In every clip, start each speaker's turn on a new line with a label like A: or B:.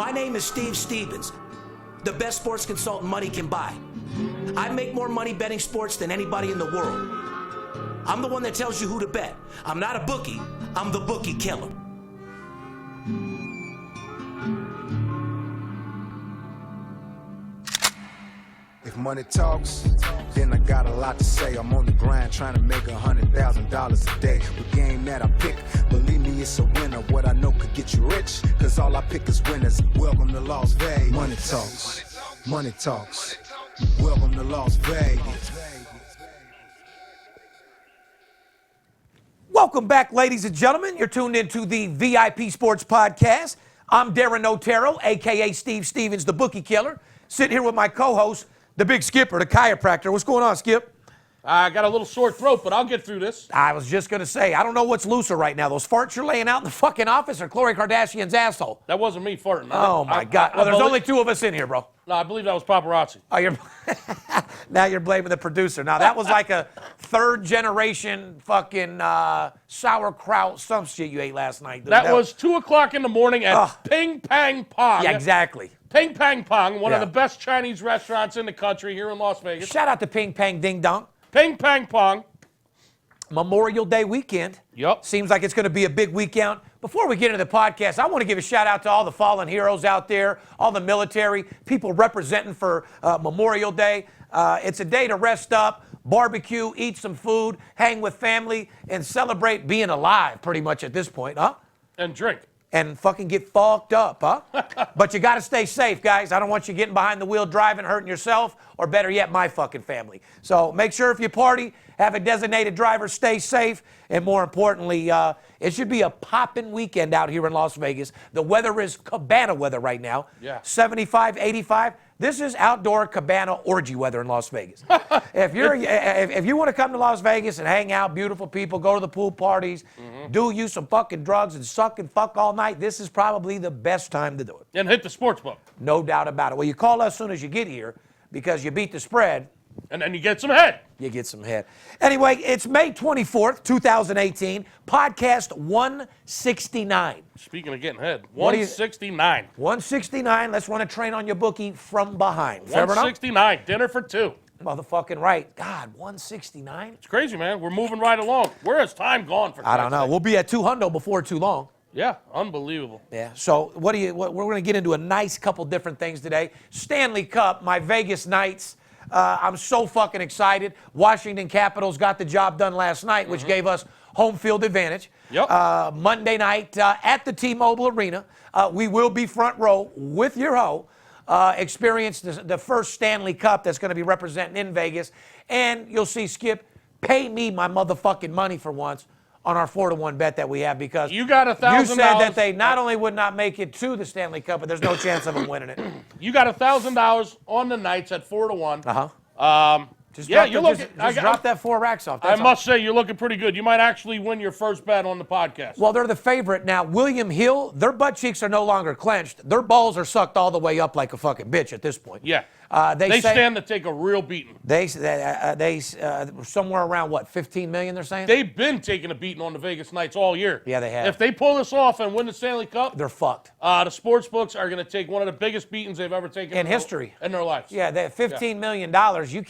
A: My name is Steve Stevens, the best sports consultant money can buy. I make more money betting sports than anybody in the world. I'm the one that tells you who to bet. I'm not a bookie, I'm the Bookie Killer.
B: If money talks, then I got a lot to say. I'm on the grind trying to make $100,000 a day. The game that I pick, believe me, it's a winner. What I know could get you rich, cause all I pick is winners. Welcome to Las Vegas. Money talks, money talks. Welcome to Las Vegas.
C: Welcome back, ladies and gentlemen. You're tuned into the VIP Sports Podcast. I'm Darren Otero, a.k.a. Steve Stevens, the Bookie Killer. Sitting here with my co-host, the Big Skipper, the chiropractor. What's going on, Skip?
D: I got a little sore throat, but I'll get through this.
C: I was just going to say, I don't know what's looser right now. Those farts you're laying out in the fucking office or Khloe Kardashian's asshole?
D: That wasn't me farting.
C: Oh, my God. Well, there's only two of us in here, bro.
D: No, I believe that was paparazzi.
C: Oh, now you're blaming the producer. Now, that was like a third-generation fucking sauerkraut, some shit you ate last night. Dude.
D: That was 2 o'clock in the morning at Ping Pang Pong.
C: Yeah, exactly.
D: Ping Pang Pong, one of the best Chinese restaurants in the country here in Las Vegas.
C: Shout out to Ping Pang Ding Dong.
D: Ping Pang Pong.
C: Memorial Day weekend.
D: Yep.
C: Seems like it's going to be a big weekend. Before we get into the podcast, I want to give a shout out to all the fallen heroes out there, all the military, people representing for Memorial Day. It's a day to rest up, barbecue, eat some food, hang with family, and celebrate being alive pretty much at this point, huh?
D: And drink.
C: And fucking get fucked up, huh? But you got to stay safe, guys. I don't want you getting behind the wheel driving, hurting yourself, or better yet, my fucking family. So make sure if you party, have a designated driver, stay safe, and more importantly, it should be a popping weekend out here in Las Vegas. The weather is cabana weather right now.
D: Yeah.
C: 75, 85. This is outdoor cabana orgy weather in Las Vegas. If you want to come to Las Vegas and hang out, beautiful people, go to the pool parties, do you some fucking drugs and suck and fuck all night, this is probably the best time to do it.
D: And hit the sports book.
C: No doubt about it. Well, you call us as soon as you get here because you beat the spread.
D: And then you get some head.
C: You get some head. Anyway, it's May 24th, 2018, podcast 169.
D: Speaking of getting head, 169.
C: 169. Let's run a train on your bookie from behind.
D: 169. Dinner for two.
C: Motherfucking right. God, 169?
D: It's crazy, man. We're moving right along. Where has time gone for?
C: I don't know. We'll be at 200 before too long.
D: Yeah, unbelievable.
C: Yeah. So we're going to get into a nice couple different things today. Stanley Cup, my Vegas Knights. I'm so fucking excited. Washington Capitals got the job done last night, which gave us home field advantage.
D: Yep.
C: Monday night at the T-Mobile Arena, we will be front row with your hoe. Experience the first Stanley Cup that's going to be representing in Vegas. And you'll see Skip pay me my motherfucking money for once on our 4-1 bet that we have because
D: you got $1,000.
C: You said that they not only would not make it to the Stanley Cup, but there's no chance of them winning it.
D: You got $1,000 on the Knights at 4-1.
C: Drop that 4 racks off.
D: I must say, you're looking pretty good. You might actually win your first bet on the podcast.
C: Well, they're the favorite. Now, William Hill, their butt cheeks are no longer clenched. Their balls are sucked all the way up like a fucking bitch at this point.
D: Yeah.
C: They
D: stand to take a real beating.
C: They somewhere around, what, 15 million they're saying?
D: They've been taking a beating on the Vegas Knights all year.
C: Yeah, they have.
D: If they pull this off and win the Stanley Cup,
C: they're fucked.
D: The sports books are going to take one of the biggest beatings they've ever taken
C: in history.
D: In their lives.
C: Yeah, that $15 million, you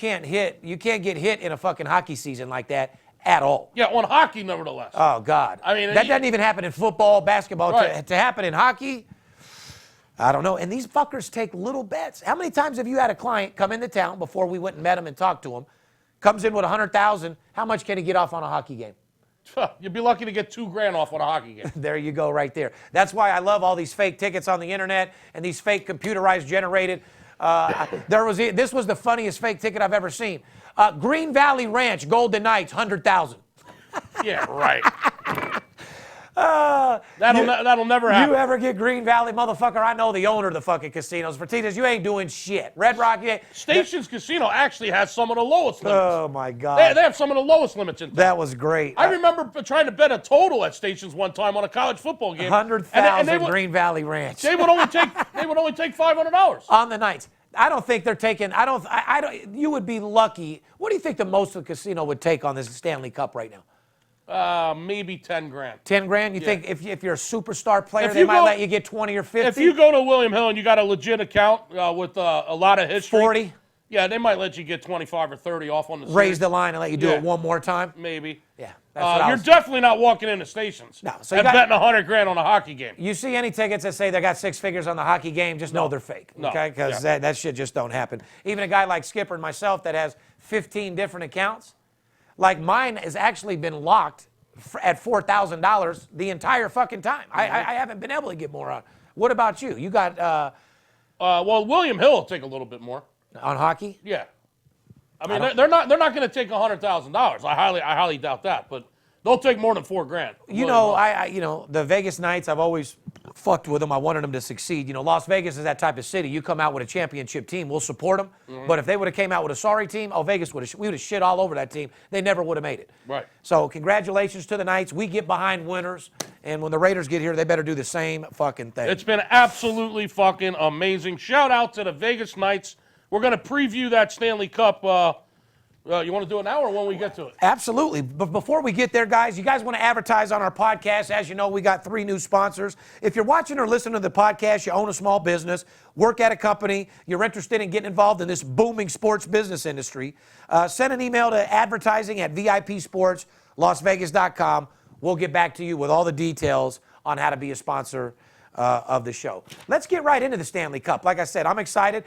C: can't get hit in a fucking hockey season like that at all.
D: Yeah, on hockey, nevertheless.
C: Oh, God.
D: I mean,
C: that doesn't even happen in football, basketball.
D: Right.
C: To happen in hockey, I don't know. And these fuckers take little bets. How many times have you had a client come into town before we went and met him and talked to him, comes in with $100,000, how much can he get off on a hockey game?
D: You'd be lucky to get $2,000 off on a hockey game.
C: There you go right there. That's why I love all these fake tickets on the internet and these fake computerized generated. This was the funniest fake ticket I've ever seen. Green Valley Ranch, Golden Knights, 100,000.
D: Yeah, right. That'll never happen.
C: You ever get Green Valley, motherfucker? I know the owner of the fucking casinos. Fertitas, you ain't doing shit. Red Rock,
D: Stations Casino actually has some of the lowest limits.
C: Oh, my God.
D: They have some of the lowest limits in town.
C: That was great.
D: I remember trying to bet a total at Stations one time on a college football game.
C: 100,000 Green Valley Ranch.
D: They would only take $500
C: on the Knights. I don't think they're taking. I don't. You would be lucky. What do you think the most of the casino would take on this Stanley Cup right now?
D: Maybe 10 grand.
C: 10 grand? You think if you're a superstar player,
D: If
C: they
D: you
C: might
D: go-
C: let you get 20 or 50?
D: If you go to William Hill and you got a legit account with a lot of history.
C: 40?
D: Yeah, they might let you get 25 or 30 off on the
C: Raise
D: series.
C: the line and let you do it one more time?
D: Maybe.
C: Yeah. That's what I
D: You're
C: was-
D: definitely not walking into stations
C: No, so you
D: and
C: got-
D: betting 100 grand on a hockey game.
C: You see any tickets that say they got 6 figures on the hockey game, just know they're fake,
D: No.
C: okay? Because
D: Yeah.
C: that shit just don't happen. Even a guy like Skipper and myself that has 15 different accounts, like mine has actually been locked at $4,000 the entire fucking time. I haven't been able to get more on. What about you? You got
D: Well, William Hill will take a little bit more.
C: on hockey?
D: Yeah. I mean, they're not going to take $100,000. I highly doubt that, but they'll take more than $4 grand.
C: You know, the Vegas Knights, I've always fucked with them. I wanted them to succeed. You know, Las Vegas is that type of city. You come out with a championship team, we'll support them.
D: Mm-hmm.
C: But if they would have came out with a sorry team, Vegas we would have shit all over that team. They never would have made it.
D: Right.
C: So congratulations to the Knights. We get behind winners, and when the Raiders get here, they better do the same fucking thing.
D: It's been absolutely fucking amazing. Shout out to the Vegas Knights. We're going to preview that Stanley Cup. You want to do it now or when we get to it?
C: Absolutely. But before we get there, guys, you guys want to advertise on our podcast. As you know, we got 3 new sponsors. If you're watching or listening to the podcast, you own a small business, work at a company, you're interested in getting involved in this booming sports business industry, send an email to advertising@VIPSportsLasVegas.com. We'll get back to you with all the details on how to be a sponsor of the show. Let's get right into the Stanley Cup. Like I said, I'm excited.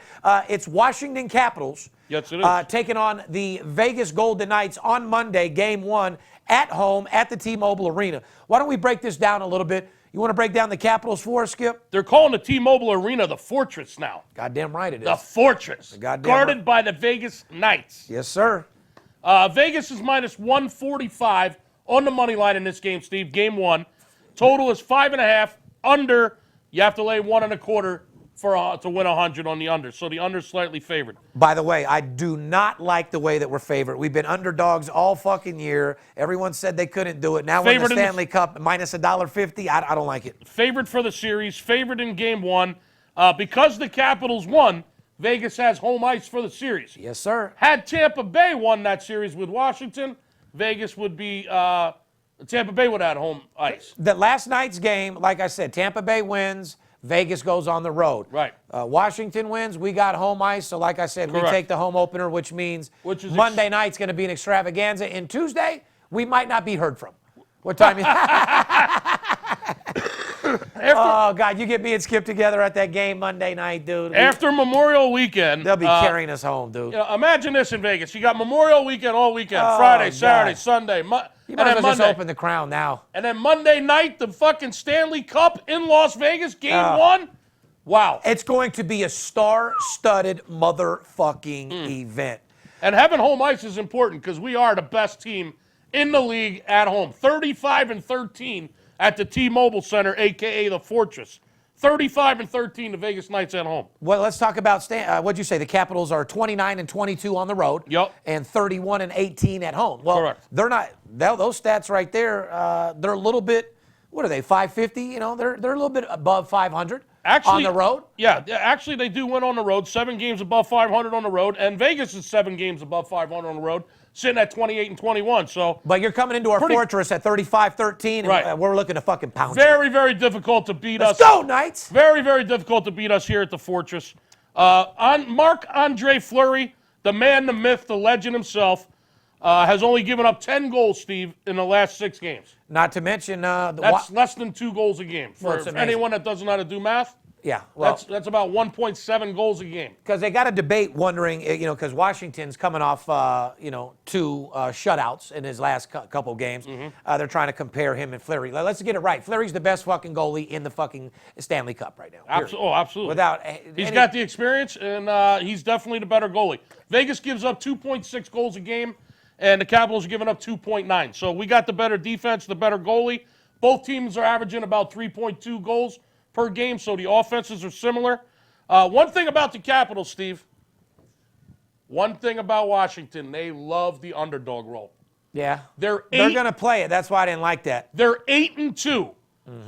C: It's Washington Capitals.
D: Yes, it is.
C: Taking on the Vegas Golden Knights on Monday, Game 1, at home at the T-Mobile Arena. Why don't we break this down a little bit? You want to break down the Capitals for us, Skip?
D: They're calling the T-Mobile Arena the Fortress now.
C: Goddamn right it is.
D: The Fortress.
C: goddamn
D: Guarded
C: right.
D: by the Vegas Knights.
C: Yes, sir.
D: Vegas is minus 145 on the money line in this game, Steve. Game 1. Total is 5.5. Under, you have to lay 1.25 to win 100 on the under. So the under is slightly favored.
C: By the way, I do not like the way that we're favored. We've been underdogs all fucking year. Everyone said they couldn't do it. Now we're in the Stanley Cup, minus $1.50. I don't like it.
D: Favored for the series, favored in Game 1. Because the Capitals won, Vegas has home ice for the series.
C: Yes, sir.
D: Had Tampa Bay won that series with Washington, Vegas would be Tampa Bay would have had home ice.
C: The last night's game, like I said, Tampa Bay wins, Vegas goes on the road.
D: Right.
C: Washington wins, we got home ice, so like I said,
D: Correct.
C: we take the home opener, which means
D: Which is
C: Monday night's going to be an extravaganza, and Tuesday, we might not be heard from. What time? Oh, God, you get me and Skip together at that game Monday night, dude.
D: After Memorial Weekend,
C: They'll be carrying us home, dude.
D: you know, imagine this in Vegas. You got Memorial Weekend all weekend,
C: Oh,
D: Friday,
C: God.
D: Saturday, Sunday,
C: You
D: and
C: might
D: then
C: as well just
D: Monday.
C: open the crown now.
D: And then Monday night, the fucking Stanley Cup in Las Vegas, Game 1. Wow.
C: It's going to be a star-studded motherfucking
D: Hmm.
C: event.
D: And having home ice is important because we are the best team in the league at home. 35-13 at the T-Mobile Center, a.k.a. the Fortress. 35-13 the Vegas Knights at home.
C: Well, let's talk about what'd you say? The Capitals are 29-22 on the road.
D: Yep.
C: And 31-18 at home. Well,
D: Correct.
C: they're not. Those stats right there. They're a little bit. What are they? 550. You know, they're a little bit above 500 on the road.
D: Yeah, actually they do win on the road. 7 games above 500 on the road, and Vegas is 7 games above 500 on the road, sitting at 28-21. So
C: But you're coming into our fortress at 35-13, and
D: Right.
C: we're looking to fucking pound you.
D: very, very difficult to beat
C: Let's
D: us.
C: go, Knights.
D: Very, very difficult to beat us here at the Fortress. Marc-Andre Fleury, the man, the myth, the legend himself, has only given up 10 goals, Steve, in the last 6 games.
C: Not to mention
D: That's less than 2 goals a game.
C: Well,
D: For
C: it's amazing.
D: anyone that doesn't know how to do math,
C: yeah. Well,
D: that's about 1.7 goals a game.
C: because they got a debate wondering, you know, because Washington's coming off, 2 shutouts in his last couple games.
D: Mm-hmm.
C: They're trying to compare him and Fleury. Let's get it right. Fleury's the best fucking goalie in the fucking Stanley Cup right now. period.
D: Absolutely.
C: Without
D: He's got the experience, and he's definitely the better goalie. Vegas gives up 2.6 goals a game, and the Capitals are giving up 2.9. So we got the better defense, the better goalie. Both teams are averaging about 3.2 goals per game, so the offenses are similar. One thing about the Capitals, Steve, one thing about Washington, they love the underdog role.
C: Yeah.
D: They're
C: going to play it. That's why I didn't like that.
D: They're 8-2.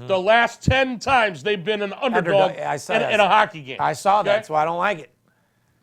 D: The last 10 times they've been an underdog
C: I saw
D: in
C: that.
D: a hockey game.
C: I saw that.
D: Okay?
C: That's why I don't like it.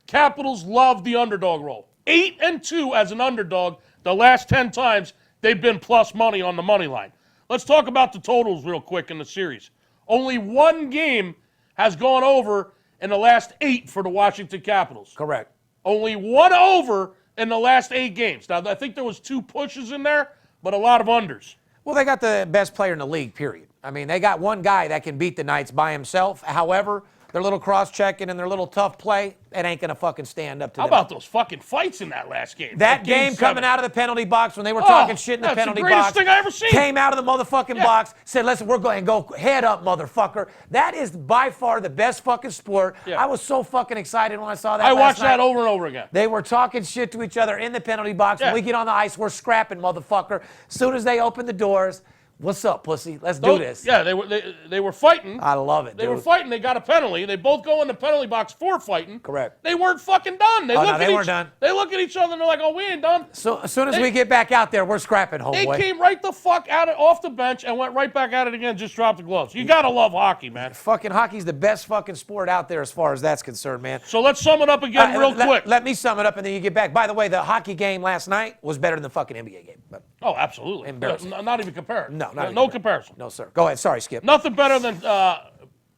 D: Capitals love the underdog role. 8-2 as an underdog the last 10 times they've been plus money on the money line. Let's talk about the totals real quick in the series. Only one game has gone over in the last 8 for the Washington Capitals.
C: Correct.
D: Only one over in the last 8 games. Now, I think there was 2 pushes in there, but a lot of unders.
C: Well, they got the best player in the league, period. I mean, they got one guy that can beat the Knights by himself. However, their little cross-checking and their little tough play, it ain't going to fucking stand up to them.
D: How about those fucking fights in that last game?
C: That game coming out of the penalty box when they were talking shit in the penalty box.
D: That's the greatest thing I ever seen.
C: Came out of the motherfucking box, said, listen, we're going to go head up, motherfucker. That is by far the best fucking sport.
D: Yeah.
C: I was so fucking excited when I saw that
D: I
C: last
D: watched
C: night.
D: that over and over again.
C: They were talking shit to each other in the penalty box.
D: Yeah.
C: When we get on the ice, we're scrapping, motherfucker. As soon as they open the doors, what's up, pussy? Let's do this.
D: Yeah, they were fighting.
C: I love it,
D: They
C: dude.
D: were fighting. They got a penalty. They both go in the penalty box for fighting.
C: Correct.
D: They weren't fucking done. They
C: weren't done.
D: They look at each other and they're like, "Oh, we ain't done."
C: So as soon as we get back out there, we're scrapping,
D: They
C: homeboy.
D: came right the fuck off the bench and went right back at it again. Just dropped the gloves. You gotta love hockey, man.
C: Fucking hockey's the best fucking sport out there as far as that's concerned, man.
D: So let's sum it up again real quick.
C: Let me sum it up and then you get back. By the way, the hockey game last night was better than the fucking NBA game. But
D: Oh, absolutely.
C: Embarrassing.
D: Not even comparison.
C: No, not even
D: no comparison.
C: no, sir. Go ahead. Sorry, Skip.
D: Nothing better than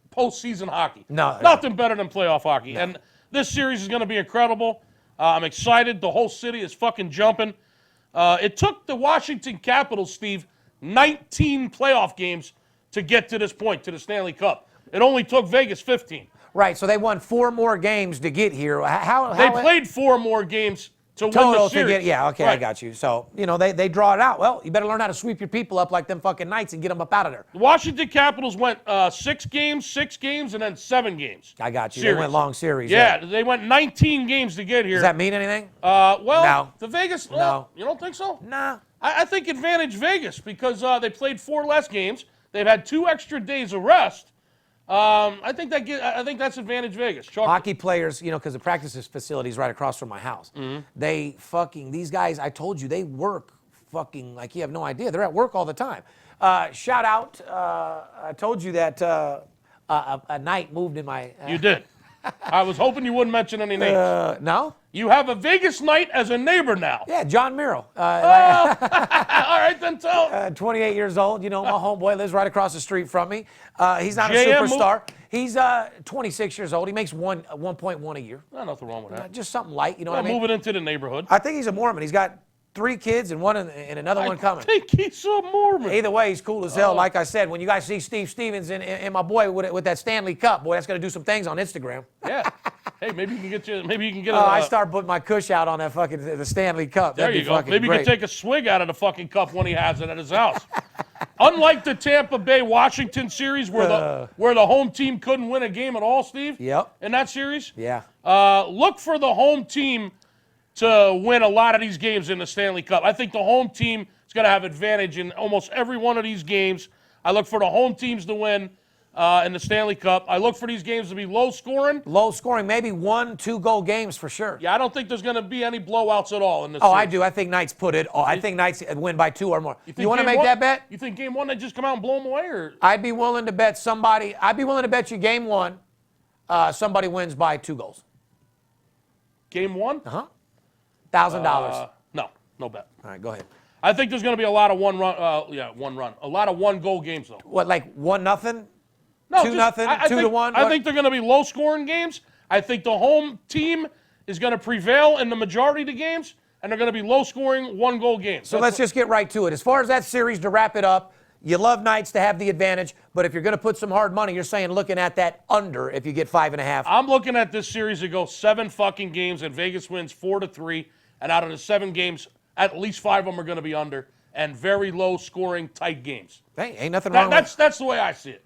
D: postseason hockey.
C: No.
D: Nothing better than playoff hockey. No. And this series is going to be incredible. I'm excited. The whole city is fucking jumping. It took the Washington Capitals, Steve, 19 playoff games to get to this point, to the Stanley Cup. It only took Vegas 15.
C: Right, so they won 4 more games to get here.
D: They played 4 more games to win the
C: total
D: series.
C: to get, yeah, okay,
D: Right.
C: I got you. So, you know, they draw it out. Well, you better learn how to sweep your people up like them fucking Knights and get them up out of there.
D: The Washington Capitals went 6 games, and then 7 games.
C: I got you.
D: Series.
C: They went long series.
D: Yeah, they went 19 games to get here.
C: Does that mean anything?
D: Well,
C: No.
D: the Vegas.
C: No.
D: You don't think so?
C: Nah.
D: I think advantage Vegas because they played 4 less games. They've had 2 extra days of rest. I think that's advantage Vegas.
C: Hockey players, you know, because the practice facility is right across from my house.
D: Mm-hmm.
C: These guys, I told you, they work fucking like you have no idea. They're at work all the time. Shout out, I told you that a night moved in my...
D: You did. I was hoping you wouldn't mention any names.
C: No?
D: You have a Vegas Knight as a neighbor now.
C: Yeah, John Miro.
D: All right, then tell.
C: 28 years old. You know, my homeboy lives right across the street from me. He's not a
D: JM
C: superstar. He's 26 years old. He makes 1.1 a year.
D: Nothing wrong with that.
C: Just something light, you know what I mean?
D: Moving into the neighborhood.
C: I think he's a Mormon. He's got 3 kids and another one coming.
D: I think he's a Mormon.
C: Either way, he's cool as hell. Like I said, when you guys see Steve Stevens and my boy with that Stanley Cup, boy, that's going to do some things on Instagram.
D: Yeah. Hey, maybe you can get.
C: I start putting my kush out on that fucking the Stanley Cup.
D: There
C: That'd
D: you
C: be
D: go.
C: fucking
D: Maybe
C: great.
D: you can take a swig out of the fucking cup when he has it at his house. Unlike the Tampa Bay Washington series where the home team couldn't win a game at all, Steve.
C: Yep.
D: In that series.
C: Yeah.
D: Look for the home team to win a lot of these games in the Stanley Cup. I think the home team is going to have advantage in almost every one of these games. I look for the home teams to win in the Stanley Cup. I look for these games to be low scoring.
C: Low scoring, maybe 1-2 goal games for sure.
D: Yeah, I don't think there's going to be any blowouts at all in this
C: Oh,
D: series.
C: I do. I think Knights put it. I think Knights win by 2 or more. You want to
D: game
C: make
D: one-
C: that bet?
D: You think game 1 they just come out and blow them away, or
C: I'd be willing to bet somebody. I'd be willing to bet you game 1, somebody wins by 2 goals.
D: game 1?
C: $1,000.
D: No bet.
C: All right, go ahead.
D: I think there's going to be a lot of one run. A lot of 1-goal games though.
C: What, like 1-0?
D: No,
C: 2-0,
D: I
C: 2-1.
D: I think they're going to be low-scoring games. I think the home team is going to prevail in the majority of the games, and they're going to be low-scoring 1-goal games.
C: So let's just get right to it. As far as that series, to wrap it up, you love Knights to have the advantage, but if you're going to put some hard money, you're saying looking at that under if you get 5.5.
D: I'm looking at this series to go 7 fucking games, and Vegas wins 4-3. And out of the 7 games, at least 5 of them are going to be under, and very low-scoring, tight games.
C: Hey, ain't nothing wrong with
D: That's the way I see it.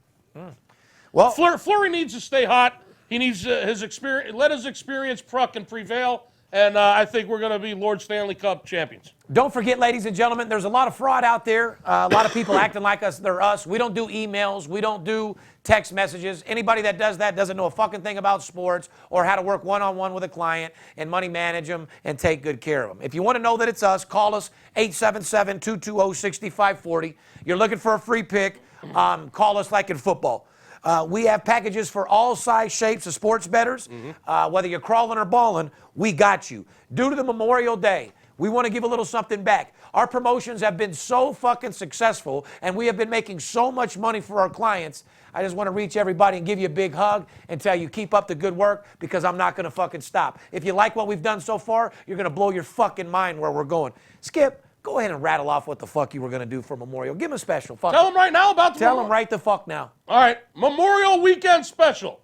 C: Well,
D: Fleury needs to stay hot. He needs his experience. Let his experience pluck and prevail. And I think we're going to be Lord Stanley Cup champions.
C: Don't forget, ladies and gentlemen, there's a lot of fraud out there. A lot of people acting like they're us. We don't do emails. We don't do text messages. Anybody that does that doesn't know a fucking thing about sports or how to work one-on-one with a client and money manage them and take good care of them. If you want to know that it's us, call us 877-220-6540. You're looking for a free pick, call us like in football. We have packages for all size shapes of sports bettors. Whether you're crawling or balling, we got you. Due to the Memorial Day, We want to give a little something back. Our promotions have been so fucking successful, and we have been making so much money for our clients. I just want to reach everybody and give you a big hug and tell you keep up the good work, because I'm not going to fucking stop. If you like what we've done so far, you're going to blow your fucking mind where we're going. Skip, go ahead and rattle off what the fuck you were going to do for Memorial. Give them a special. Fuck
D: Tell them right now about the
C: Tell them right the fuck now.
D: All right, Memorial Weekend Special.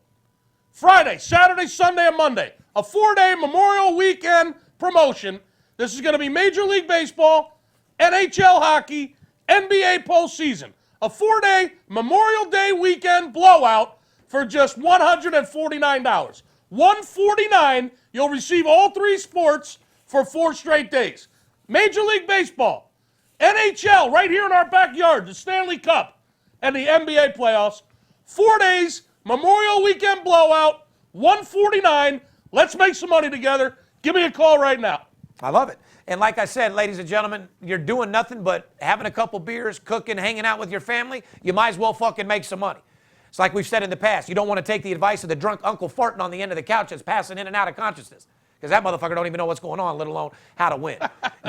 D: Friday, Saturday, Sunday, and Monday. A 4-day Memorial Weekend promotion. This is going to be Major League Baseball, NHL hockey, NBA postseason. A 4-day Memorial Day weekend blowout for just $149. $149, you'll receive all 3 sports for 4 straight days. Major League Baseball, NHL, right here in our backyard, the Stanley Cup, and the NBA playoffs. 4 days, Memorial Weekend blowout, $149. Let's make some money together. Give me a call right now.
C: I love it. And like I said, ladies and gentlemen, you're doing nothing but having a couple beers, cooking, hanging out with your family. You might as well fucking make some money. It's like we've said in the past. You don't want to take the advice of the drunk uncle farting on the end of the couch that's passing in and out of consciousness, because that motherfucker don't even know what's going on, let alone how to win.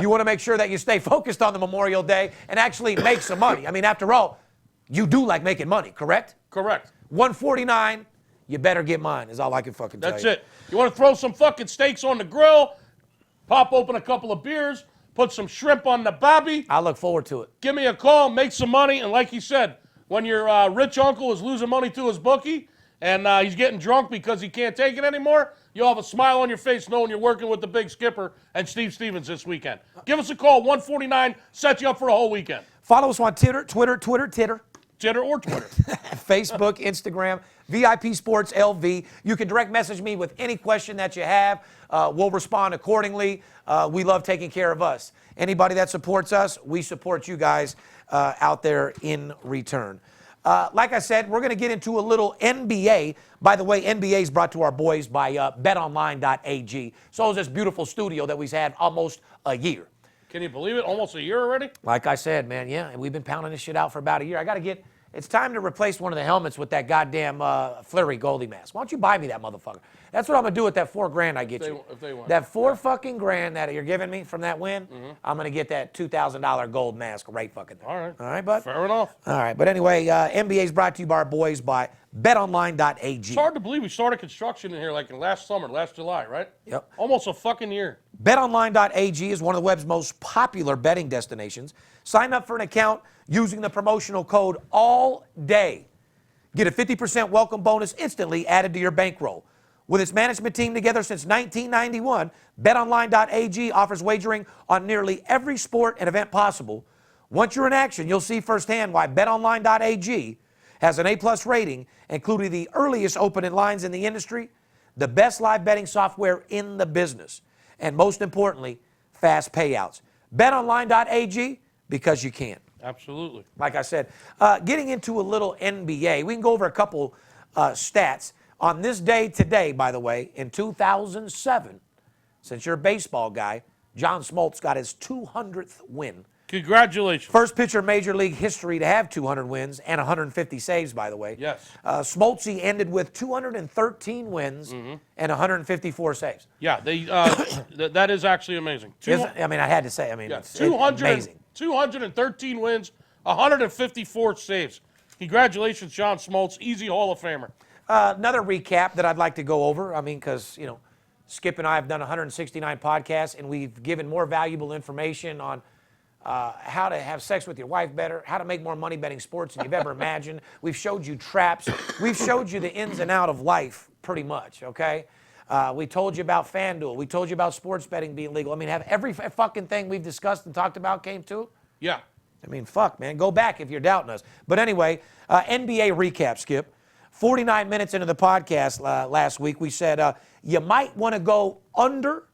C: You want to make sure that you stay focused on the Memorial Day and actually make some money. I mean, after all, you do like making money, correct?
D: Correct.
C: $149, you better get mine, is all I can fucking tell you.
D: That's it. You want to throw some fucking steaks on the grill, pop open a couple of beers, put some shrimp on the bobby.
C: I look forward to it.
D: Give me a call, make some money, and like you said, when your rich uncle is losing money to his bookie and he's getting drunk because he can't take it anymore, you'll have a smile on your face knowing you're working with the Big Skipper and Steve Stevens this weekend. Give us a call, $149, set you up for a whole weekend.
C: Follow us on Titter,
D: Titter or Twitter.
C: Facebook, Instagram, VIP Sports LV. You can direct message me with any question that you have. We'll respond accordingly. We love taking care of us. Anybody that supports us, we support you guys out there in return. Like I said, we're going to get into a little NBA. By the way, NBA is brought to our boys by betonline.ag. So is this beautiful studio that we've had almost a year.
D: Can you believe it? Almost a year already?
C: Like I said, man, yeah, and we've been pounding this shit out for about a year. It's time to replace one of the helmets with that goddamn Fleury goalie mask. Why don't you buy me that motherfucker? That's what I'm going to do with that $4,000 I get you.
D: If they want.
C: That $4,000 that you're giving me from that win, I'm going to get that $2,000 gold mask right fucking there.
D: All right.
C: All right, bud?
D: Fair enough.
C: All right, but anyway, NBA is brought to you by our boys by betonline.ag.
D: It's hard to believe we started construction in here like in last July, right?
C: Yep.
D: Almost a fucking year.
C: BetOnline.ag is one of the web's most popular betting destinations. Sign up for an account using the promotional code ALLDAY. Get a 50% welcome bonus instantly added to your bankroll. With its management team together since 1991, BetOnline.ag offers wagering on nearly every sport and event possible. Once you're in action, you'll see firsthand why BetOnline.ag has an A+ rating, including the earliest opening lines in the industry, the best live betting software in the business, and most importantly, fast payouts. BetOnline.ag, because you can.
D: Absolutely.
C: Like I said, getting into a little NBA, we can go over a couple stats. On this day today, by the way, in 2007, since you're a baseball guy, John Smoltz got his 200th win.
D: Congratulations.
C: First pitcher in Major League history to have 200 wins and 150 saves, by the way.
D: Yes.
C: Smoltzy ended with 213 wins and 154 saves.
D: Yeah, that is actually amazing.
C: I mean, I had to say, it's amazing.
D: 213 wins, 154 saves. Congratulations, John Smoltz, easy Hall of Famer.
C: Another recap that I'd like to go over, because, Skip and I have done 169 podcasts, and we've given more valuable information on how to have sex with your wife better, how to make more money betting sports than you've ever imagined. We've showed you traps. We've showed you the ins and out of life pretty much, okay? We told you about FanDuel. We told you about sports betting being legal. Have every fucking thing we've discussed and talked about came to?
D: Yeah.
C: Fuck, man. Go back if you're doubting us. But anyway, NBA recap, Skip. 49 minutes into the podcast last week, we said you might want to go under,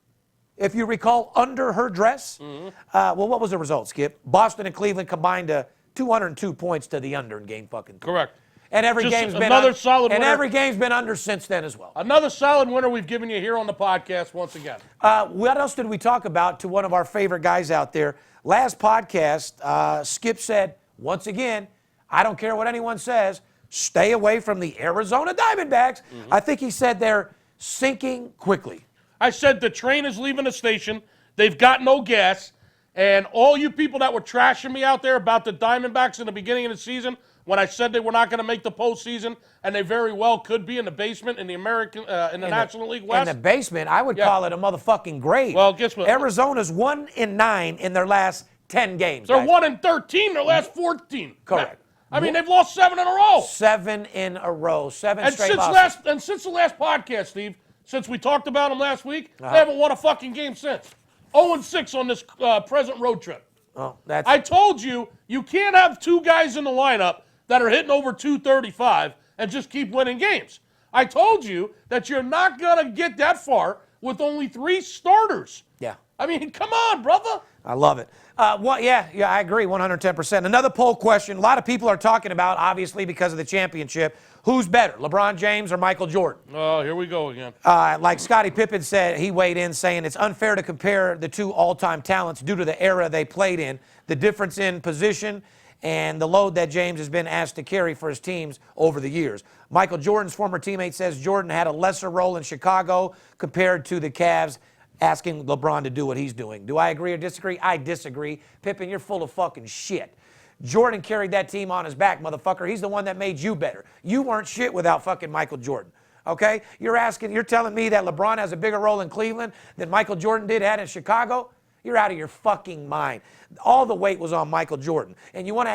C: if you recall, under her dress. Well, what was the result, Skip? Boston and Cleveland combined to 202 points to the under in game fucking 3.
D: Correct.
C: And every
D: Just
C: game's been
D: another solid winner.
C: every game's been under since then as well.
D: Another solid winner we've given you here on the podcast once again.
C: What else did we talk about to one of our favorite guys out there? Last podcast, Skip said, once again, I don't care what anyone says, stay away from the Arizona Diamondbacks. I think he said they're sinking quickly.
D: I said the train is leaving the station. They've got no gas. And all you people that were trashing me out there about the Diamondbacks in the beginning of the season, when I said they were not going to make the postseason, and they very well could be in the basement in the National League West.
C: In the basement, I would call it a motherfucking grave.
D: Well, guess what?
C: Arizona's 1-9 in their last 10 games.
D: They're
C: guys.
D: 1-13 their last 14.
C: Correct.
D: I mean, they've lost 7 in a row.
C: 7 in a row. 7
D: And
C: straight losses.
D: since the last podcast, Steve, since we talked about them last week, they haven't won a fucking game since. 0-6 on this present road trip.
C: Oh, that's
D: I told you, you can't have 2 guys in the lineup that are hitting over 235 and just keep winning games. I told you that you're not going to get that far with only 3 starters.
C: Yeah.
D: I mean, come on, brother.
C: I love it. Yeah, I agree, 110%. Another poll question. A lot of people are talking about, obviously, because of the championship, who's better, LeBron James or Michael Jordan?
D: Oh, here we go again.
C: Like Scottie Pippen said, he weighed in saying it's unfair to compare the 2 all-time talents due to the era they played in, the difference in position, and the load that James has been asked to carry for his teams over the years. Michael Jordan's former teammate says Jordan had a lesser role in Chicago compared to the Cavs, asking LeBron to do what he's doing. Do I agree or disagree? I disagree. Pippen, you're full of fucking shit. Jordan carried that team on his back, motherfucker. He's the one that made you better. You weren't shit without fucking Michael Jordan. Okay? You're telling me that LeBron has a bigger role in Cleveland than Michael Jordan had in Chicago? You're out of your fucking mind. All the weight was on Michael Jordan. And you want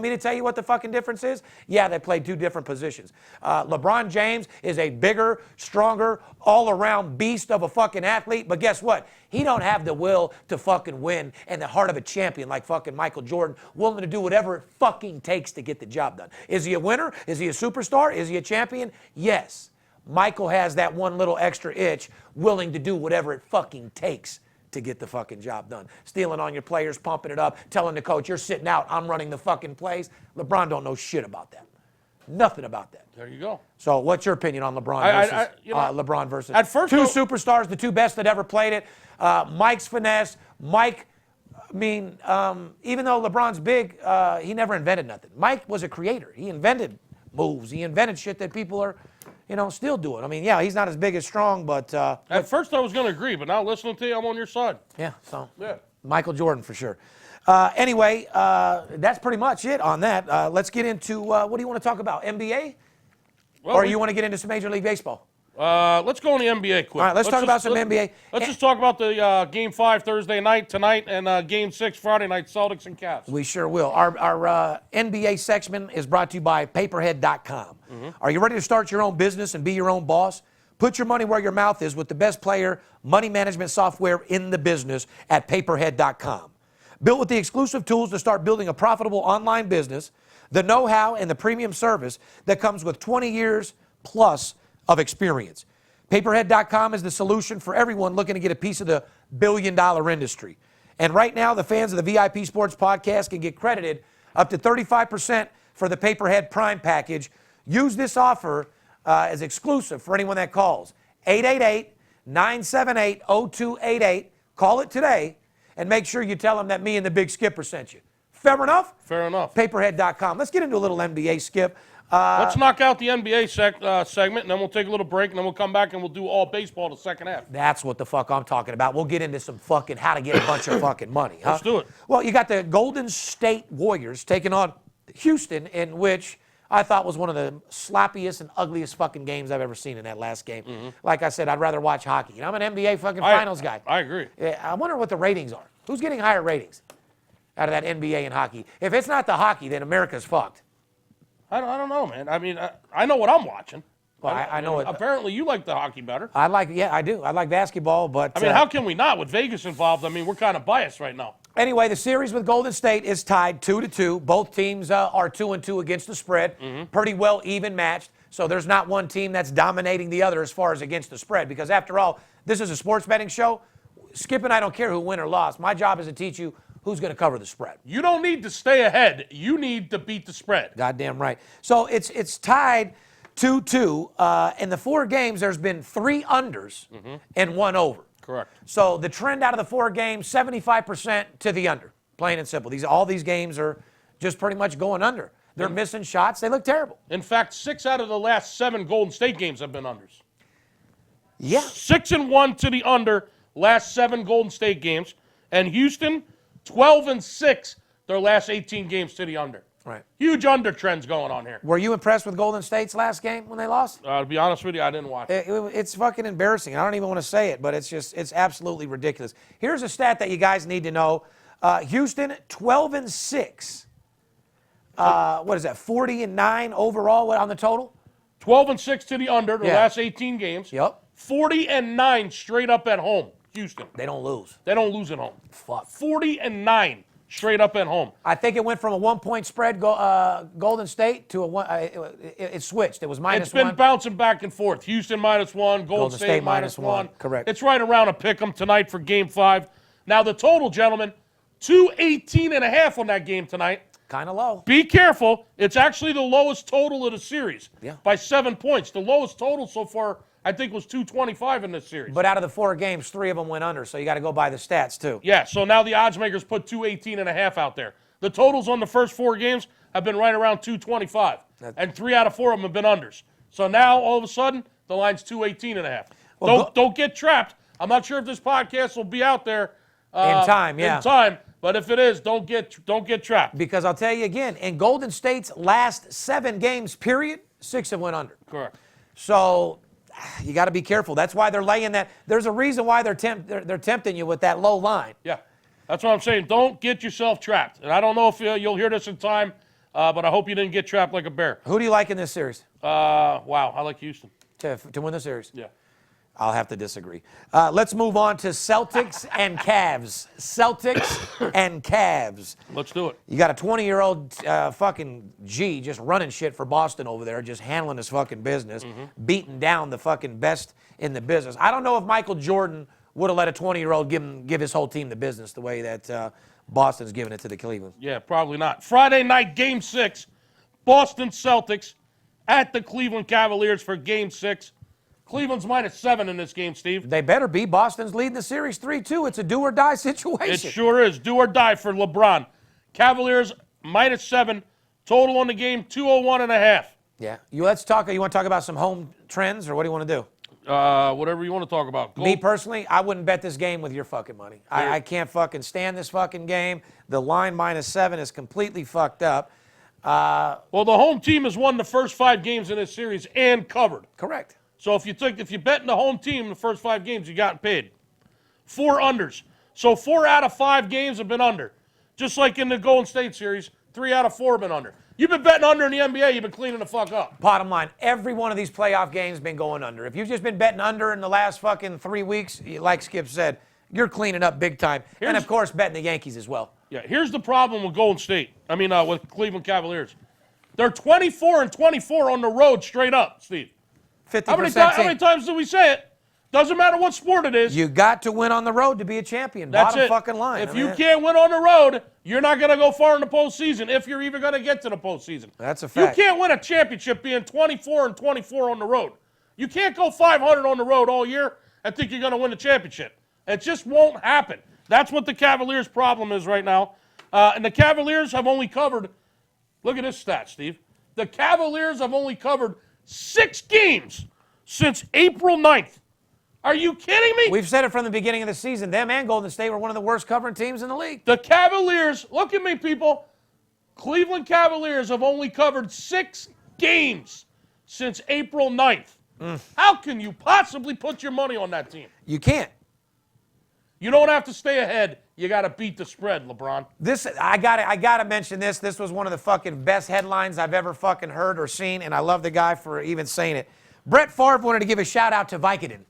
C: me to tell you what the fucking difference is? Yeah, they played 2 different positions. LeBron James is a bigger, stronger, all-around beast of a fucking athlete. But guess what? He don't have the will to fucking win and the heart of a champion like fucking Michael Jordan, willing to do whatever it fucking takes to get the job done. Is he a winner? Is he a superstar? Is he a champion? Yes. Michael has that one little extra itch, willing to do whatever it fucking takes to get the fucking job done. Stealing on your players, pumping it up, telling the coach, you're sitting out, I'm running the fucking plays. LeBron don't know shit about that. Nothing about that.
D: There you go.
C: So what's your opinion on LeBron LeBron versus
D: at first
C: 2 superstars, the 2 best that ever played it? Mike's finesse. Mike, even though LeBron's big, he never invented nothing. Mike was a creator. He invented moves. He invented shit that people are still doing. I mean, yeah, he's not as big as strong, but...
D: At first I was going to agree, but now listening to you, I'm on your side.
C: Yeah, so...
D: Yeah.
C: Michael Jordan for sure. Anyway, that's pretty much it on that. Let's get into, what do you want to talk about, NBA?
D: Well,
C: or you want to get into some Major League Baseball?
D: Let's go on the NBA quick.
C: All right, let's talk about some NBA.
D: Let's just talk about the Game 5 Thursday night tonight and Game 6 Friday night, Celtics and Cavs.
C: We sure will. Our NBA section is brought to you by paperhead.com. Are you ready to start your own business and be your own boss? Put your money where your mouth is with the best player money management software in the business at paperhead.com. Built with the exclusive tools to start building a profitable online business, the know-how and the premium service that comes with 20 years plus of experience. Paperhead.com is the solution for everyone looking to get a piece of the billion-dollar industry. And right now, the fans of the VIP Sports Podcast can get credited up to 35% for the Paperhead Prime package. Use this offer as exclusive for anyone that calls. 888-978-0288. Call it today and make sure you tell them that me and the Big Skipper sent you. Fair enough?
D: Fair enough.
C: Paperhead.com. Let's get into a little NBA, Skip.
D: Let's knock out the NBA segment, and then we'll take a little break, and then we'll come back and we'll do all baseball the second half.
C: That's what the fuck I'm talking about. We'll get into some fucking how to get a bunch of fucking money. Huh?
D: Let's do it.
C: Well, you got the Golden State Warriors taking on Houston, in which I thought was one of the sloppiest and ugliest fucking games I've ever seen in that last game. Like I said, I'd rather watch hockey. And I'm an NBA fucking finals guy.
D: I agree.
C: I wonder what the ratings are. Who's getting higher ratings out of that NBA and hockey? If it's not the hockey, then America's fucked.
D: I don't know, man. I mean, I know what I'm watching.
C: Well, I know it.
D: Apparently, you like the hockey better.
C: I do. I like basketball, but...
D: I mean, how can we not? With Vegas involved, I mean, we're kind of biased right now.
C: Anyway, the series with Golden State is tied 2-2. Both teams are 2-2 against the spread. Pretty well even matched. So there's not one team that's dominating the other as far as against the spread. Because after all, this is a sports betting show. Skip and I don't care who win or lost. My job is to teach you who's going to cover the spread.
D: You don't need to stay ahead. You need to beat the spread.
C: Goddamn right. So it's tied 2-2. In the 4 games, there's been 3 unders and 1 over.
D: Correct.
C: So the trend out of the 4 games, 75% to the under. Plain and simple. All these games are just pretty much going under. They're missing shots. They look terrible.
D: In fact, 6 out of the last 7 Golden State games have been unders.
C: Yeah.
D: 6-1 to the under. last 7 Golden State games, and Houston 12-6 their last 18 games to the under.
C: Right.
D: Huge under trends going on here.
C: Were you impressed with Golden State's last game when they lost?
D: To be honest with you, I didn't watch it.
C: It's fucking embarrassing. I don't even want to say it, but it's absolutely ridiculous. Here's a stat that you guys need to know. Houston 12-6. What is that? 40-9 overall on the total?
D: 12-6 to the under the last 18 games.
C: Yep.
D: 40-9 straight up at home. Houston.
C: They don't lose.
D: They don't lose at home.
C: Fuck.
D: 40-9 straight up at home.
C: I think it went from a 1-point spread Golden State to a one. It switched. It was -1.
D: It's been bouncing back and forth. Houston -1, Golden State -1.
C: Correct.
D: It's right around a pick 'em tonight for Game 5. Now the total, gentlemen, 218.5 on that game tonight.
C: Kind of low.
D: Be careful. It's actually the lowest total of the series by 7 points. The lowest total so far, I think, was 225 in this series.
C: But out of the 4 games, 3 of them went under, so you got to go by the stats too.
D: Yeah, so now the odds makers put 218.5 out there. The totals on the first 4 games have been right around 225, and 3 out of 4 of them have been unders. So now, all of a sudden, the line's 218.5.
C: Well,
D: don't get trapped. I'm not sure if this podcast will be out there
C: in time,
D: In time, but if it is, don't get trapped.
C: Because I'll tell you again, in Golden State's last 7 games, period, 6 have went under.
D: Correct.
C: So you got to be careful. That's why they're laying that. There's a reason why they're tempting you with that low line.
D: Yeah, that's what I'm saying. Don't get yourself trapped. And I don't know if you'll hear this in time, but I hope you didn't get trapped like a bear.
C: Who do you like in this series?
D: Wow, I like Houston.
C: To win the series?
D: Yeah.
C: I'll have to disagree. Let's move on to Celtics and Cavs. Celtics and Cavs.
D: Let's do it.
C: You got a 20-year-old fucking G just running shit for Boston over there, just handling his fucking business, beating down the fucking best in the business. I don't know if Michael Jordan would have let a 20-year-old give his whole team the business the way that Boston's giving it to the Cleveland.
D: Yeah, probably not. Friday night, Game 6, Boston Celtics at the Cleveland Cavaliers for Game 6. Cleveland's -7 in this game, Steve.
C: They better be. Boston's leading the series 3-2. It's a do-or-die situation.
D: It sure is. Do or die for LeBron. Cavaliers -7. Total on the game, 201.5.
C: Yeah. You want to talk about some home trends, or what do you want to do?
D: Whatever you want to talk about.
C: Me personally, I wouldn't bet this game with your fucking money. I can't fucking stand this fucking game. The line -7 is completely fucked up.
D: Well, the home team has won the first 5 games in this series and covered.
C: Correct.
D: So if you bet in the home team in the first 5 games, you got paid. 4 unders. So 4 out of 5 games have been under. Just like in the Golden State series, 3 out of 4 have been under. You've been betting under in the NBA, you've been cleaning the fuck up.
C: Bottom line, every one of these playoff games has been going under. If you've just been betting under in the last fucking 3 weeks, like Skip said, you're cleaning up big time. And of course, betting the Yankees as well.
D: Yeah, here's the problem with Golden State. With Cleveland Cavaliers. They're 24-24 on the road straight up, Steve.
C: 50%.
D: How many times do we say it? Doesn't matter what sport it is.
C: You got to win on the road to be a champion.
D: That's
C: Bottom
D: it.
C: fucking line.
D: If you can't win on the road, you're not going to go far in the postseason if you're even going to get to the postseason.
C: That's a fact.
D: You can't win a championship being 24-24 on the road. You can't go 500 on the road all year and think you're going to win the championship. It just won't happen. That's what the Cavaliers' problem is right now. And the Cavaliers have only covered, look at this stat, Steve. The Cavaliers have only covered 6 games since April 9th. Are you kidding me?
C: We've said it from the beginning of the season. Them and Golden State were one of the worst covering teams in the league.
D: The Cavaliers, look at me, people. Cleveland Cavaliers have only covered 6 games since April 9th. How can you possibly put your money on that team?
C: You can't.
D: You don't have to stay ahead. You got to beat the spread, LeBron.
C: I gotta mention this. This was one of the fucking best headlines I've ever fucking heard or seen, and I love the guy for even saying it. Brett Favre wanted to give a shout out to Vicodin.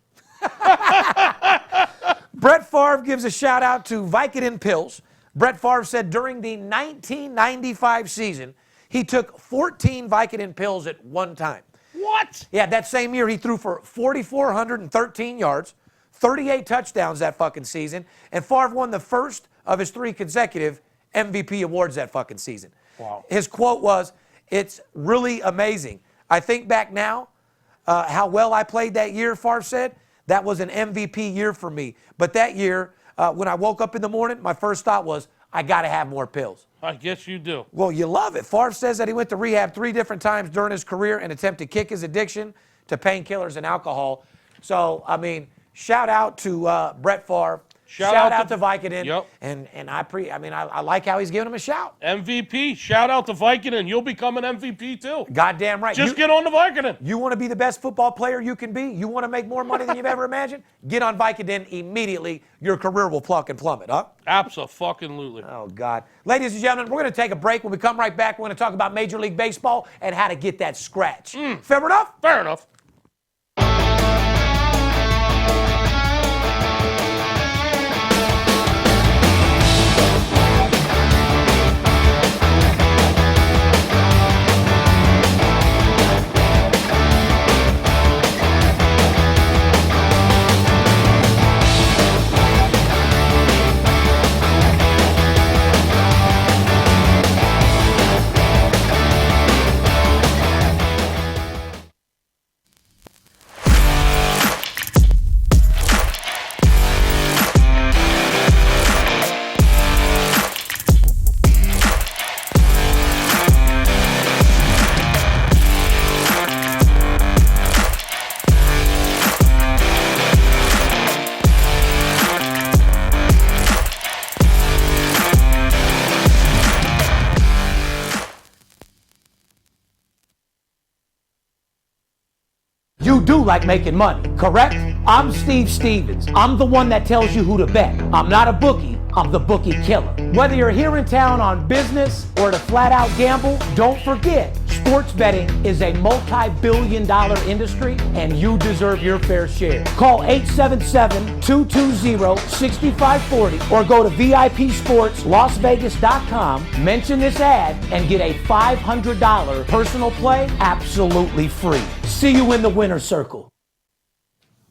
C: Brett Favre gives a shout out to Vicodin pills. Brett Favre said during the 1995 season, he took 14 Vicodin pills at one time.
D: What?
C: Yeah, that same year he threw for 4,413 yards, 38 touchdowns that fucking season, and Favre won the first of his 3 consecutive MVP awards that fucking season.
D: Wow.
C: His quote was, "It's really amazing. I think back now how well I played that year," Favre said. "That was an MVP year for me. But that year, when I woke up in the morning, my first thought was, I got to have more pills."
D: I guess you do.
C: Well, you love it. Favre says that he went to rehab 3 different times during his career and attempted to kick his addiction to painkillers and alcohol. So, shout out to Brett Favre. Shout out to Vicodin.
D: Yep.
C: And I like how he's giving him a shout.
D: MVP. Shout out to Vicodin. You'll become an MVP too.
C: Goddamn right.
D: Just get on the Vicodin.
C: You want to be the best football player you can be? You want to make more money than you've ever imagined? Get on Vicodin immediately. Your career will fucking plummet, huh?
D: Abso-fucking-lutely.
C: Oh, God. Ladies and gentlemen, we're going to take a break. When we come right back, we're going to talk about Major League Baseball and how to get that scratch. Fair enough?
D: Fair enough.
C: You do like making money, correct? I'm Steve Stevens. I'm the one that tells you who to bet. I'm not a bookie. I'm the Bookie Killer. Whether you're here in town on business or to flat out gamble, don't forget, sports betting is a multi-billion-dollar industry and you deserve your fair share. Call 877-220-6540 or go to VIPSportsLasVegas.com, mention this ad, and get a $500 personal play absolutely free. See you in the winner's circle.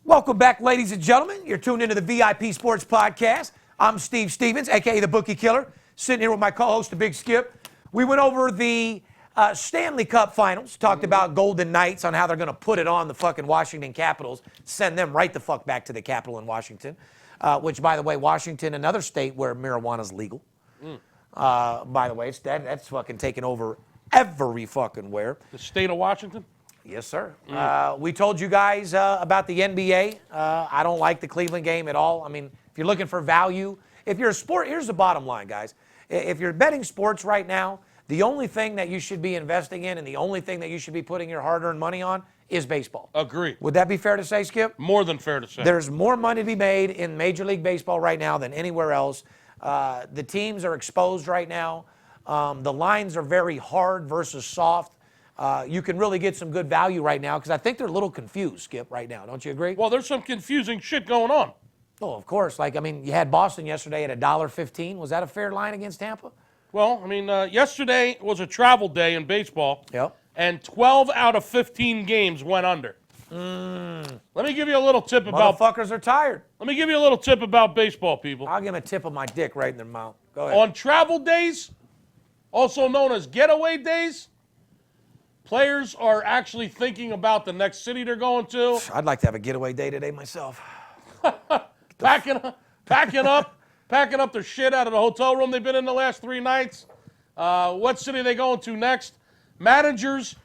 C: Welcome back, ladies and gentlemen. You're tuned into the VIP Sports Podcast. I'm Steve Stevens, a.k.a. the Bookie Killer, sitting here with my co-host, the Big Skip. We went over the Stanley Cup Finals, talked about Golden Knights on how they're going to put it on the fucking Washington Capitals, send them right the fuck back to the Capitol in Washington, which, by the way, Washington, another state where marijuana's legal. By the way, that's fucking taken over every fucking where.
D: The state of Washington?
C: Yes, sir. We told you guys about the NBA. I don't like the Cleveland game at all. I mean, if you're looking for value, if you're a sport, here's the bottom line, guys. If you're betting sports right now, the only thing that you should be investing in and the only thing that you should be putting your hard-earned money on is baseball.
D: Agree.
C: Would that be fair to say, Skip?
D: More than fair to say.
C: There's more money to be made in Major League Baseball right now than anywhere else. The teams are exposed right now. The lines are very hard versus soft. You can really get some good value right now because I think they're a little confused, Skip, right now. Don't you agree?
D: Well, there's some confusing shit going on.
C: Oh, of course. Like, I mean, you had Boston yesterday at $1.15. Was that a fair line against Tampa?
D: Well, I mean, yesterday was a travel day in baseball.
C: Yep.
D: And 12 out of 15 games went under. Let me give you a little tip about...
C: Motherfuckers are tired.
D: Let me give you a little tip about baseball, people.
C: I'll give them a tip of my dick right in their mouth. Go ahead.
D: On travel days, also known as getaway days, players are actually thinking about the next city they're going to.
C: I'd like to have a getaway day today myself.
D: Packing up their shit out of the hotel room they've been in the last 3 nights. What city are they going to next? Managers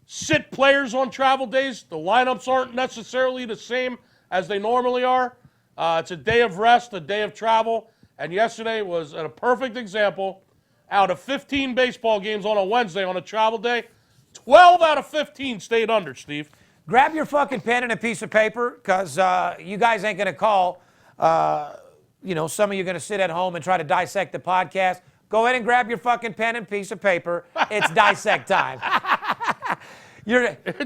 D: sit players on travel days. The lineups aren't necessarily the same as they normally are. It's a day of rest, a day of travel. And yesterday was a perfect example. Out of 15 baseball games on a Wednesday on a travel day, 12 out of 15 stayed under, Steve.
C: Grab your fucking pen and a piece of paper because you guys ain't going to call. Some of you are going to sit at home and try to dissect the podcast. Go ahead and grab your fucking pen and piece of paper. It's dissect time.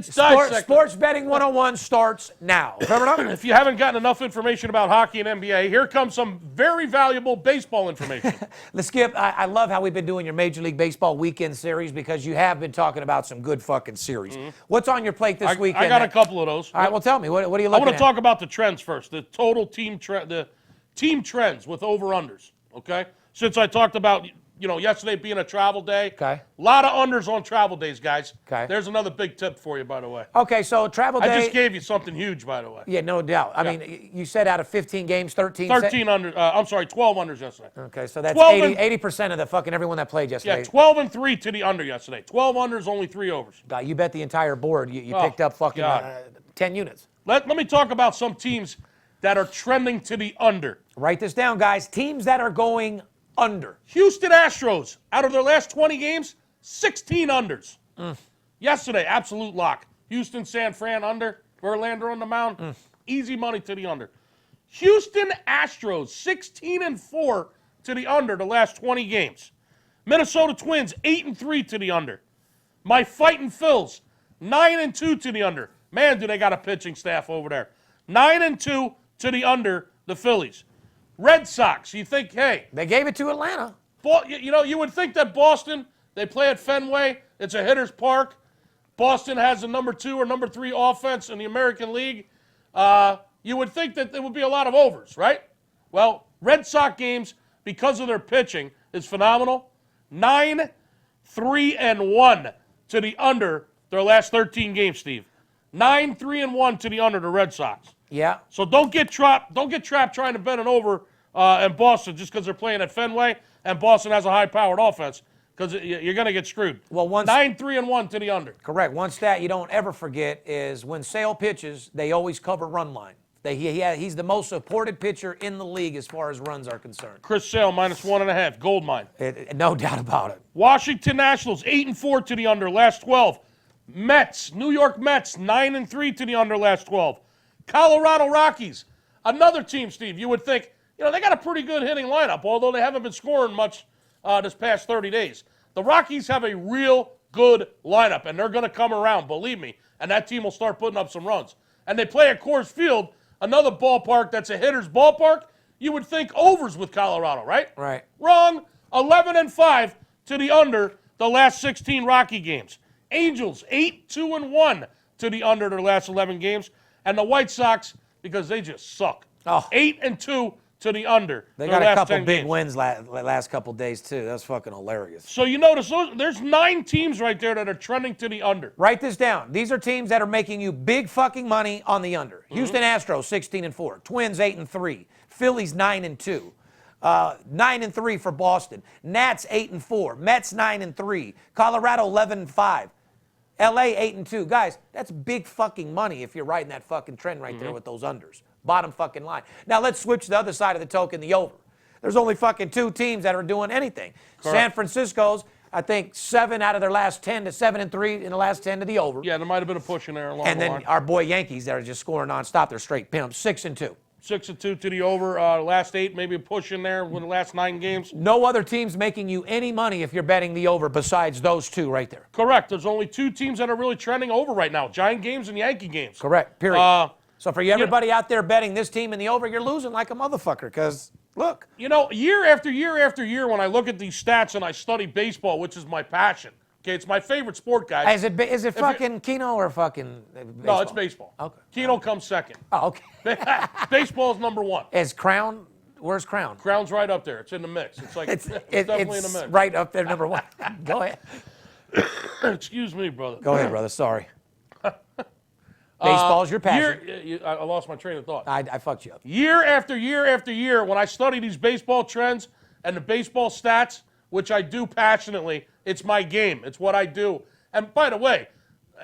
C: Sports Betting 101 starts now.
D: If you haven't gotten enough information about hockey and NBA, here comes some very valuable baseball information.
C: Let's Skip, I love how we've been doing your Major League Baseball weekend series because you have been talking about some good fucking series. What's on your plate this weekend?
D: I got a couple of those.
C: All right, well, tell me. What are you looking at?
D: I want to talk about the trends first, the total team trends with over-unders, okay? Since I talked about, yesterday being a travel day.
C: Okay.
D: A lot of unders on travel days, guys.
C: Okay.
D: There's another big tip for you, by the way.
C: Okay, so travel day.
D: I just gave you something huge, by the way.
C: Yeah, no doubt. I mean, you said out of 15 games, 13.
D: 12 unders yesterday.
C: Okay, so that's 80% of the fucking everyone that played yesterday.
D: Yeah, 12 and 3 to the under yesterday. 12 unders, only 3 overs.
C: God, you bet the entire board. You picked up fucking 10 units.
D: Let me talk about some teams that are trending to the under.
C: Write this down, guys. Teams that are going under.
D: Houston Astros, out of their last 20 games, 16 unders. Yesterday, absolute lock. Houston, San Fran under. Verlander on the mound. Easy money to the under. Houston Astros, 16-4 to the under the last 20 games. Minnesota Twins, 8-3 to the under. My Fightin' Phils, 9-2 to the under. Man, do they got a pitching staff over there. 9-2 to the under, the Phillies. Red Sox, you think, hey.
C: They gave it to Atlanta.
D: You would think that Boston, they play at Fenway. It's a hitter's park. Boston has the number 2 or number 3 offense in the American League. You would think that there would be a lot of overs, right? Well, Red Sox games, because of their pitching, is phenomenal. 9-3-1 to the under their last 13 games, Steve. 9-3-1 to the under the Red Sox.
C: Yeah.
D: So don't get trapped trying to bet it over in Boston just because they're playing at Fenway and Boston has a high-powered offense, because you're going to get screwed.
C: Well,
D: 9-3-1 to the under.
C: Correct. One stat you don't ever forget is when Sale pitches, they always cover run line. He's the most supported pitcher in the league as far as runs are concerned.
D: Chris Sale, -1.5, gold mine.
C: No doubt about it.
D: Washington Nationals, 8-4 to the under, last 12. Mets, New York Mets, 9-3 to the under, last 12. Colorado Rockies, another team, Steve, you would think, they got a pretty good hitting lineup, although they haven't been scoring much this past 30 days. The Rockies have a real good lineup, and they're going to come around, believe me, and that team will start putting up some runs. And they play at Coors Field, another ballpark that's a hitter's ballpark. You would think overs with Colorado, right?
C: Right.
D: Wrong. 11-5 to the under the last 16 Rocky games. Angels, 8-2-1 to the under their last 11 games. And the White Sox, because they just suck. 8-2 to the under.
C: They got a couple big
D: games.
C: wins last couple days, too. That's fucking hilarious.
D: So you notice there's 9 teams right there that are trending to the under.
C: Write this down. These are teams that are making you big fucking money on the under. Houston Astros, 16-4. Twins, 8-3. Phillies, 9-2. 9-3 for Boston. Nats, 8-4. Mets, 9-3. Colorado, 11-5. LA, 8-2. Guys, that's big fucking money if you're riding that fucking trend right there with those unders. Bottom fucking line. Now let's switch to the other side of the token, the over. There's only fucking 2 teams that are doing anything.
D: Correct.
C: San Francisco's, I think, 7 out of their last 10 to 7-3 in the last 10 to the over.
D: Yeah, there might have been a push in there along
C: And
D: the
C: then
D: line.
C: our boy Yankees that are just scoring nonstop. They're straight pimps, 6-2.
D: 6-2 to the over. Last 8, maybe a push in there with the last 9 games.
C: No other team's making you any money if you're betting the over besides those 2 right there.
D: Correct. There's only 2 teams that are really trending over right now, Giant games and Yankee games.
C: Correct, period. So for everybody out there betting this team in the over, you're losing like a motherfucker because, look.
D: Year after year after year, when I look at these stats and I study baseball, which is my passion, okay, it's my favorite sport, guys.
C: Is it fucking Keno or fucking baseball?
D: No, it's baseball.
C: Okay.
D: Keno comes second.
C: Oh, okay.
D: Baseball's number 1.
C: Is Crown, where's Crown?
D: Crown's right up there. It's in the mix. It's like it's definitely in the mix.
C: Right up there, number 1. Go ahead.
D: Excuse me, brother.
C: Go ahead, brother. Sorry. Baseball's your passion.
D: I lost my train of thought.
C: I fucked you up.
D: Year after year after year, when I study these baseball trends and the baseball stats, which I do passionately, it's my game. It's what I do. And by the way,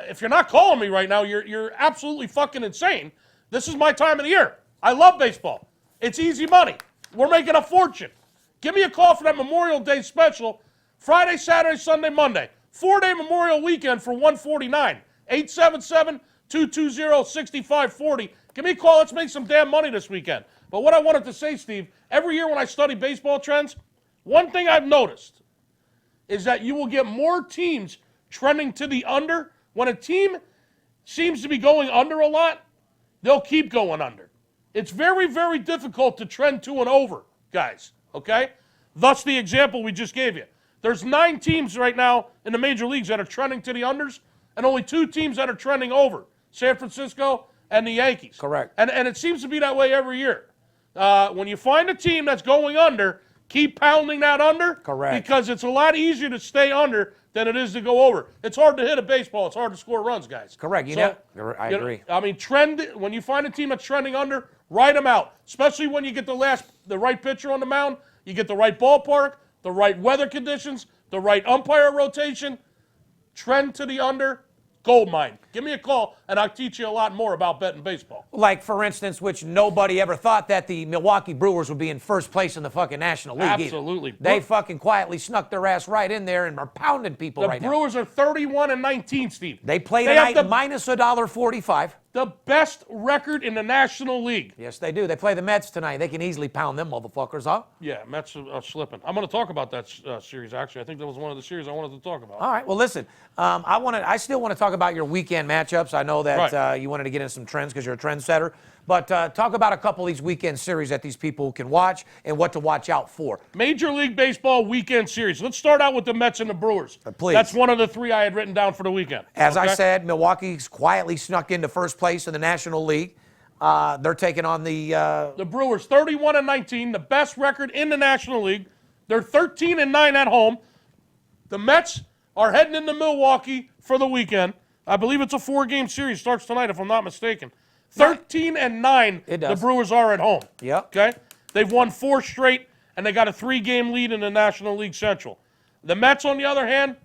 D: if you're not calling me right now, you're absolutely fucking insane. This is my time of the year. I love baseball. It's easy money. We're making a fortune. Give me a call for that Memorial Day special. Friday, Saturday, Sunday, Monday. 4-day Memorial Weekend for $149. 877-220-6540. Give me a call. Let's make some damn money this weekend. But what I wanted to say, Steve, every year when I study baseball trends, one thing I've noticed is that you will get more teams trending to the under. When a team seems to be going under a lot, they'll keep going under. It's very, very difficult to trend to an over, guys, okay? Thus the example we just gave you. There's 9 teams right now in the major leagues that are trending to the unders, and only 2 teams that are trending over, San Francisco and the Yankees.
C: Correct.
D: And it seems to be that way every year. When you find a team that's going under, keep pounding that under.
C: Correct.
D: Because it's a lot easier to stay under than it is to go over. It's hard to hit a baseball. It's hard to score runs, guys.
C: Correct. I agree.
D: I mean, when you find a team that's trending under, write them out. Especially when you get the right pitcher on the mound, you get the right ballpark, the right weather conditions, the right umpire rotation. Trend to the under, gold mine. Give me a call, and I'll teach you a lot more about betting baseball.
C: Like, for instance, which nobody ever thought that the Milwaukee Brewers would be in first place in the fucking National League.
D: Absolutely.
C: Either. They fucking quietly snuck their ass right in there and are pounding people right now.
D: The Brewers are 31-19, Steve.
C: They play tonight minus $1.45.
D: The best record in the National League.
C: Yes, they do. They play the Mets tonight. They can easily pound them motherfuckers, huh?
D: Yeah, Mets are slipping. I'm going to talk about that series, actually. I think that was one of the series I wanted to talk about.
C: All right. Well, listen, I still want to talk about your weekend matchups. I know that you wanted to get in some trends because you're a trendsetter. But talk about a couple of these weekend series that these people can watch and what to watch out for.
D: Major League Baseball weekend series. Let's start out with the Mets and the Brewers.
C: Please.
D: That's one of the three I had written down for the weekend.
C: As I said, Milwaukee's quietly snuck into first place in the National League. They're taking on the
D: Brewers, 31-19, the best record in the National League. They're 13-9 at home. The Mets are heading into Milwaukee for the weekend. I believe it's a 4-game series. Starts tonight, if I'm not mistaken. 13-9, the Brewers are at home.
C: Yep.
D: Okay? They've won 4 straight, and they got a 3-game lead in the National League Central. The Mets, on the other hand,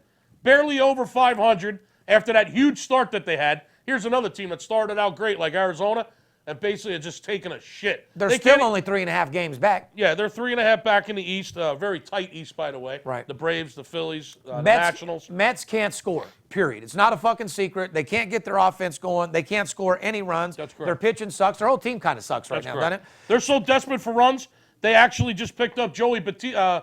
D: barely over 500 after that huge start that they had. Here's another team that started out great, like Arizona, and basically are just taking a shit.
C: They're still only 3.5 games back.
D: Yeah, they're 3.5 back in the East. Very tight East, by the way.
C: Right.
D: The Braves, the Phillies, the Nationals.
C: Mets can't score, period. It's not a fucking secret. They can't get their offense going. They can't score any runs.
D: That's correct.
C: Their pitching sucks. Their whole team kind of sucks right now, doesn't it?
D: They're so desperate for runs, they actually just picked up Joey Batista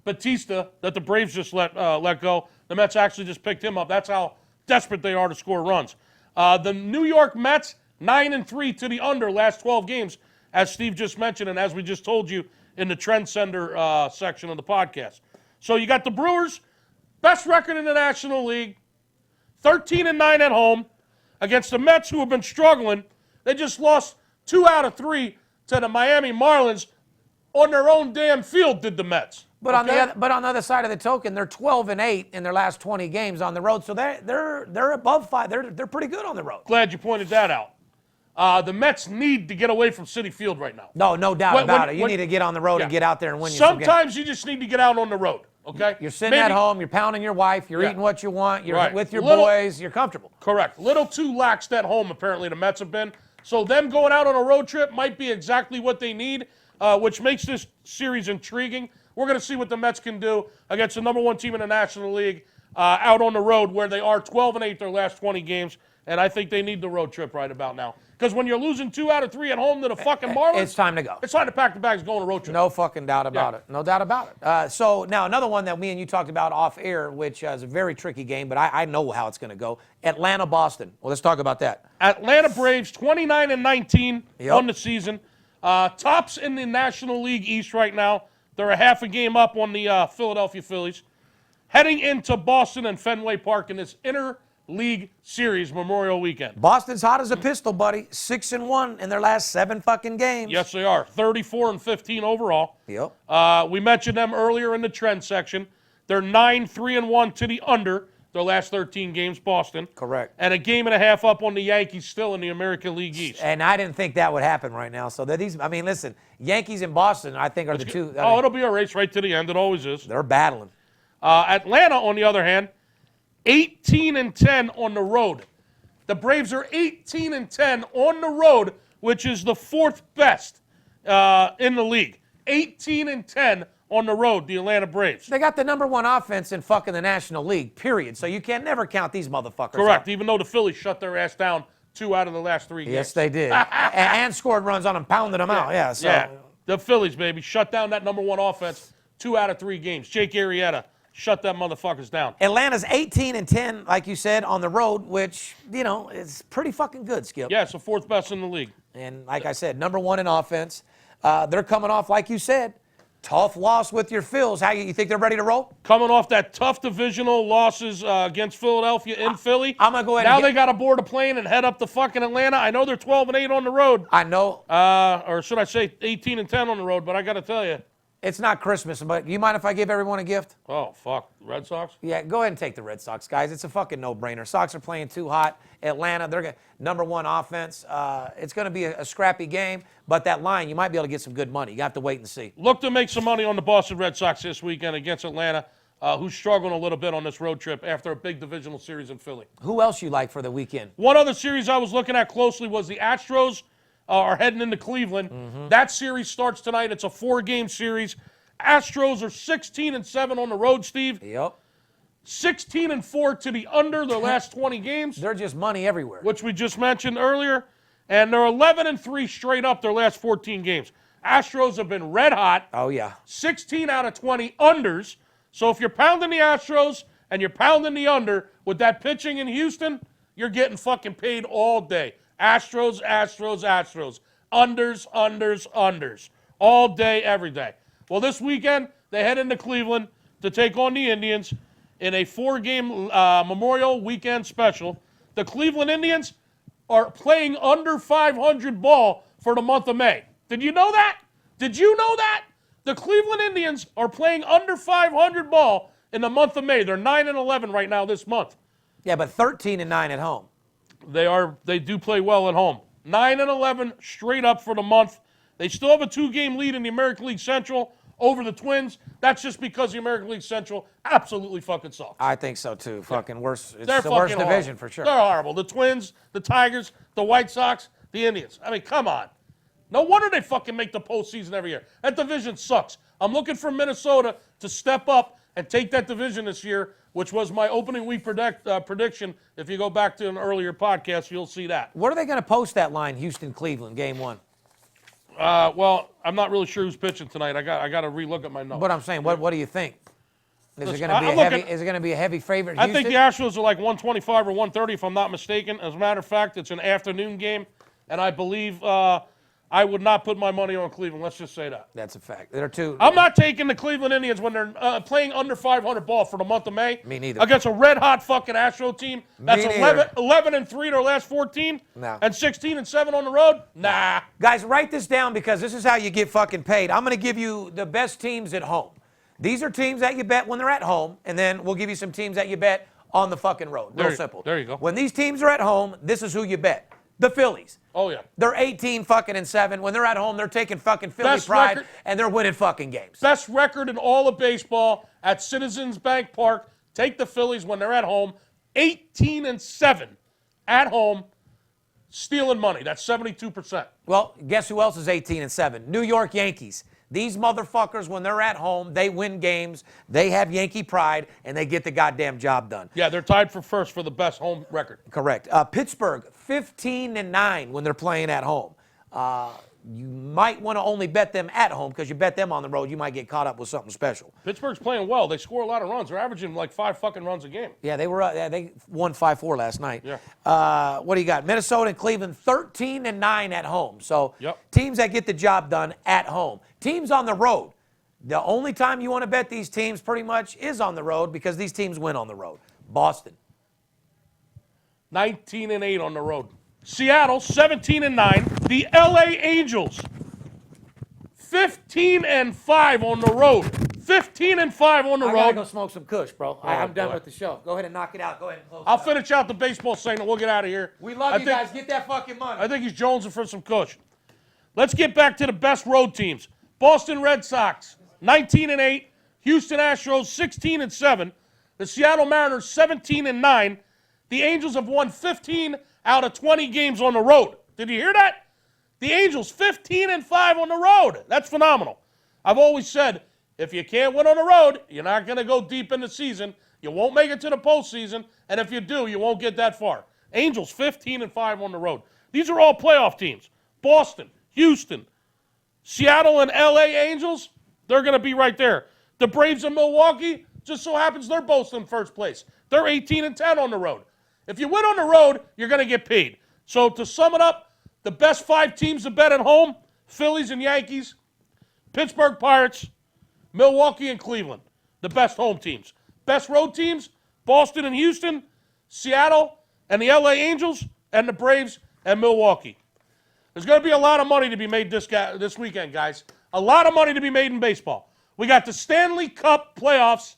D: that the Braves just let go. The Mets actually just picked him up. That's how desperate they are to score runs. The New York Mets, 9-3 to the under last 12 games, as Steve just mentioned, and as we just told you in the Trendsetter section of the podcast. So you got the Brewers, best record in the National League, 13-9 at home, against the Mets, who have been struggling. They just lost 2 out of 3 to the Miami Marlins on their own damn field, did the Mets.
C: But on the other side of the token, they're 12-8 in their last 20 games on the road, so they're above 5. They're pretty good on the road.
D: Glad you pointed that out. The Mets need to get away from Citi Field right now.
C: No doubt about it. You need to get on the road and get out there and win.
D: Sometimes you just need to get out on the road. Okay.
C: You're sitting at home. You're pounding your wife. You're eating what you want. You're with your boys. You're comfortable.
D: Correct. Little too laxed at home. Apparently the Mets have been. So them going out on a road trip might be exactly what they need, which makes this series intriguing. We're going to see what the Mets can do against the number 1 team in the National League out on the road, where they are 12-8 their last 20 games. And I think they need the road trip right about now. Because when you're losing 2 out of 3 at home to the fucking Marlins,
C: it's time to go.
D: It's time to pack the bags and go on a road trip.
C: No fucking doubt about it. No doubt about it. So now another one that me and you talked about off air, which is a very tricky game, but I know how it's going to go. Atlanta-Boston. Well, let's talk about that.
D: Atlanta Braves, 29-19 on the season. Tops in the National League East right now. They're a half a game up on the Philadelphia Phillies. Heading into Boston and Fenway Park in this League Series Memorial Weekend.
C: Boston's hot as a pistol, buddy. 6-1 in their last 7 fucking games.
D: Yes, they are. 34-15 overall.
C: Yep.
D: We mentioned them earlier in the trend section. They're 9-3-1 to the under their last 13 games, Boston.
C: Correct.
D: And a game and a half up on the Yankees still in the American League East.
C: And I didn't think that would happen right now. So listen, Yankees and Boston, I think, are the two.
D: It'll be a race right to the end. It always is.
C: They're battling.
D: Atlanta, on the other hand, 18-10 on the road. The Braves are 18-10 on the road, which is the 4th best in the league. 18-10 on the road, the Atlanta Braves.
C: They got the number 1 offense in fucking the National League, period. So you can never count these motherfuckers.
D: Correct, even though the Phillies shut their ass down 2 out of the last 3 games.
C: Yes, they did. and scored runs on them, pounded them out. Yeah, so.
D: Yeah, the Phillies, baby, shut down that number 1 offense 2 out of 3 games. Jake Arrieta. Shut that motherfuckers down.
C: Atlanta's 18-10, like you said, on the road, which, is pretty fucking good, Skip.
D: Yeah, it's the 4th best in the league.
C: And like I said, number 1 in offense. They're coming off, like you said, tough loss with your Phils. How you think they're ready to roll?
D: Coming off that tough divisional losses against Philadelphia in Philly.
C: I'm going to go ahead
D: now they got to board a plane and head up to fucking Atlanta. I know they're 12-8 on the road.
C: I know.
D: Or should I say 18-10 on the road, but I got to tell you.
C: It's not Christmas, but you mind if I give everyone a gift?
D: Oh, fuck. Red Sox?
C: Yeah, go ahead and take the Red Sox, guys. It's a fucking no-brainer. Sox are playing too hot. Atlanta, they're number 1 offense. It's going to be a scrappy game, but that line, you might be able to get some good money. You have to wait and see.
D: Look to make some money on the Boston Red Sox this weekend against Atlanta. who's struggling a little bit on this road trip after a big divisional series in Philly.
C: Who else you like for the weekend?
D: One other series I was looking at closely was the Astros are heading into Cleveland. That series starts tonight. It's a 4-game series. Astros are 16-7 on the road, Steve.
C: Yep.
D: 16-4 to the under their last 20 games.
C: They're just money everywhere.
D: Which we just mentioned earlier. And they're 11-3 straight up their last 14 games. Astros have been red hot.
C: Oh, yeah.
D: 16 out of 20 unders. So if you're pounding the Astros and you're pounding the under with that pitching in Houston, you're getting fucking paid all day. Astros, Astros, Astros. Unders, unders, unders. All day, every day. Well, this weekend, they head into Cleveland to take on the Indians in a 4-game Memorial Weekend special. The Cleveland Indians are playing under 500 ball for the month of May. Did you know that? Did you know that? The Cleveland Indians are playing under 500 ball in the month of May. They're 9-11 right now this month.
C: Yeah, but 13-9 at home.
D: They do play well at home. 9-11 straight up for the month. They still have a 2-game lead in the American League Central over the Twins. That's just because the American League Central absolutely fucking sucks.
C: I think so, too. Fucking worse. It's
D: They're
C: the worst
D: fucking
C: division
D: horrible.
C: for sure.
D: They're horrible. The Twins, the Tigers, the White Sox, the Indians. I mean, come on. No wonder they fucking make the postseason every year. That division sucks. I'm looking for Minnesota to step up and take that division this year, which was my opening week prediction. If you go back to an earlier podcast, you'll see that.
C: What are they going to post that line, Houston-Cleveland, game 1?
D: Well, I'm not really sure who's pitching tonight. I got to relook at my notes.
C: But I'm saying, what do you think? Is it
D: Listen,
C: going to be
D: I'm
C: a heavy?
D: looking-
C: Is it going to be a heavy favorite?
D: I
C: Houston?
D: think the Astros are like 125 or 130, if I'm not mistaken. As a matter of fact, it's an afternoon game, and I believe I would not put my money on Cleveland. Let's just say that.
C: That's a fact. They're two.
D: I'm not taking the Cleveland Indians when they're playing under 500 ball for the month of May.
C: Me neither.
D: Against a red-hot fucking Astro team that's
C: Me neither.
D: 11-3 their last 14
C: No.
D: and 16-7 on the road? Nah.
C: Guys, write this down because this is how you get fucking paid. I'm going to give you the best teams at home. These are teams that you bet when they're at home, and then we'll give you some teams that you bet on the fucking road. Real simple.
D: There you go.
C: When these teams are at home, this is who you bet. The Phillies.
D: Oh, yeah.
C: They're 18-7. When they're at home, they're taking fucking Philly
D: Best
C: pride,
D: record-
C: and they're winning fucking games.
D: Best record in all of baseball at Citizens Bank Park. Take the Phillies when they're at home. 18-7 at home, stealing money. That's 72%.
C: Well, guess who else is 18-7? New York Yankees. These motherfuckers, when they're at home, they win games, they have Yankee pride, and they get the goddamn job done.
D: Yeah, they're tied for first for the best home record.
C: Correct. Pittsburgh, 15-9 when they're playing at home. You might want to only bet them at home because you bet them on the road, you might get caught up with something special.
D: Pittsburgh's playing well. They score a lot of runs. They're averaging like 5 fucking runs a game.
C: Yeah, they won 5-4 last night.
D: Yeah.
C: What do you got? Minnesota and Cleveland, 13-9 at home. So
D: Yep.
C: teams that get the job done at home. Teams on the road. The only time you want to bet these teams pretty much is on the road because these teams win on the road. Boston.
D: 19-8 on the road. Seattle, 17-9. The LA Angels, 15-5 on the road. 15-5 on the
C: I gotta
D: road.
C: go smoke some kush, bro. I'm done with the show. Go ahead and knock it out. Go ahead and close
D: I'll
C: it out.
D: finish out the baseball segment. We'll get out of here.
C: We love
D: I
C: you
D: think-
C: guys. Get that fucking money.
D: I think he's jonesing for some kush. Let's get back to the best road teams. Boston Red Sox, 19-8. Houston Astros, 16-7. The Seattle Mariners, 17-9. The Angels have won 15 out of 20 games on the road. Did you hear that? The Angels, 15-5 on the road. That's phenomenal. I've always said, if you can't win on the road, you're not going to go deep in the season. You won't make it to the postseason, and if you do, you won't get that far. Angels, 15-5 on the road. These are all playoff teams. Boston, Houston, Seattle, and LA Angels, they're going to be right there. The Braves and Milwaukee, just so happens they're both in first place. They're 18-10 on the road. If you win on the road, you're going to get paid. So to sum it up, the best 5 teams to bet at home, Phillies and Yankees, Pittsburgh Pirates, Milwaukee and Cleveland. The best home teams. Best road teams, Boston and Houston, Seattle and the LA Angels, and the Braves and Milwaukee. There's going to be a lot of money to be made this weekend, guys. A lot of money to be made in baseball. We got the Stanley Cup playoffs,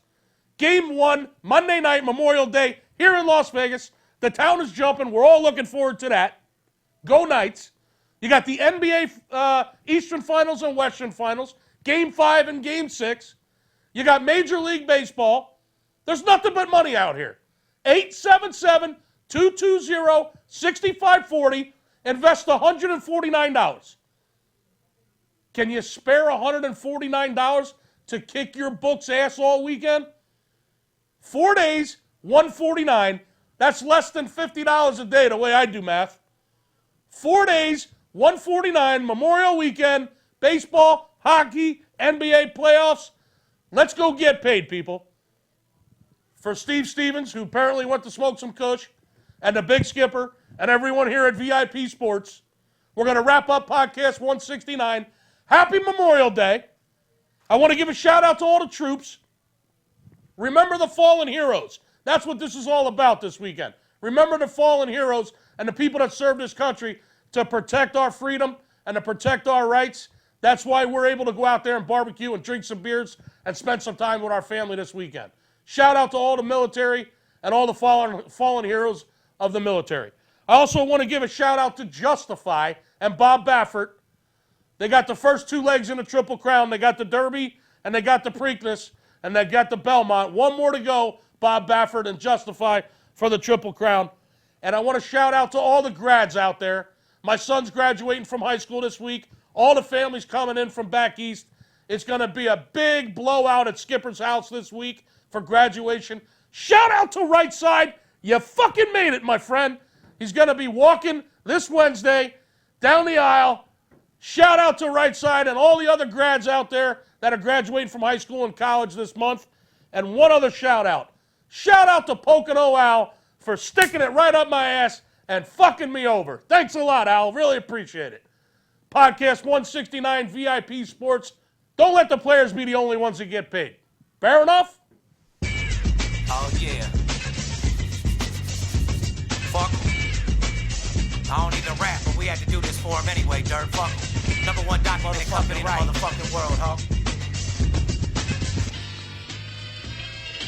D: Game 1, Monday night, Memorial Day, here in Las Vegas. The town is jumping. We're all looking forward to that. Go Knights. You got the NBA Eastern Finals and Western Finals, Game 5 and Game 6. You got Major League Baseball. There's nothing but money out here. 877-220-6540. Invest $149. Can you spare $149 to kick your book's ass all weekend? 4 days, $149. That's less than $50 a day the way I do math. 4 days, $149, Memorial Weekend, baseball, hockey, NBA playoffs. Let's go get paid, people. For Steve Stevens, who apparently went to smoke some kush, and the Big Skipper, and everyone here at VIP Sports, we're going to wrap up podcast 169. Happy Memorial Day. I want to give a shout out to all the troops. Remember the fallen heroes. That's what this is all about this weekend. Remember the fallen heroes and the people that served this country to protect our freedom and to protect our rights. That's why we're able to go out there and barbecue and drink some beers and spend some time with our family this weekend. Shout out to all the military and all the fallen heroes of the military. I also want to give a shout out to Justify and Bob Baffert. They got the first 2 legs in the Triple Crown. They got the Derby and they got the Preakness and they got the Belmont. One more to go, Bob Baffert and Justify for the Triple Crown. And I want to shout out to all the grads out there. My son's graduating from high school this week. All the families coming in from back east. It's going to be a big blowout at Skipper's house this week for graduation. Shout out to Right Side. You fucking made it, my friend. He's going to be walking this Wednesday down the aisle. Shout out to Right Side and all the other grads out there that are graduating from high school and college this month. And one other shout out. Shout out to Pocono Al for sticking it right up my ass and fucking me over. Thanks a lot, Al. Really appreciate it. Podcast 169 VIP Sports. Don't let the players be the only ones that get paid. Fair enough?
A: Oh, yeah. Fuck 'em. I don't even rap, but we had to do this for him anyway, Dirt. Fuck 'em. #1 documented company in the motherfucking world, huh?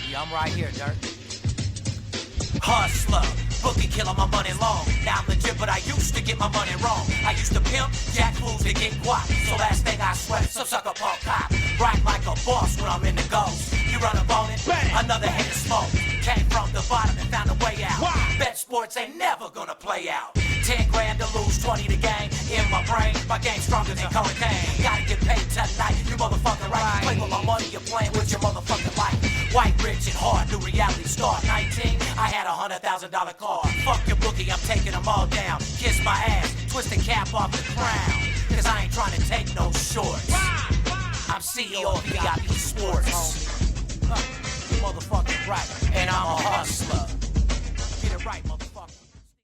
A: Yeah, I'm right here, Dirt. Hustler. Bookie Killer, my money long. Now I'm legit, but I used to get my money wrong. I used to pimp, jack fools to get guap. So last thing I sweat, some sucker punk cop. Rock like a boss when I'm in the ghost. You run up on it, bang, another hit of smoke. Came from the bottom and found a way out. Wow. Bet sports ain't never gonna play out. 10 grand to lose, 20 to gain. In my brain, my game's stronger than cocaine. Gotta get paid tonight, you motherfucking right. Play with my money, you're playing with your motherfucking life. White, rich, and hard, new reality start. 19, I had $100,000 car. Fuck your bookie, I'm taking them all down. Kiss my ass, twist the cap off the crown. Cause I ain't trying to take no shorts. I'm CEO of VIP Sports. You motherfucking right. And I'm a hustler.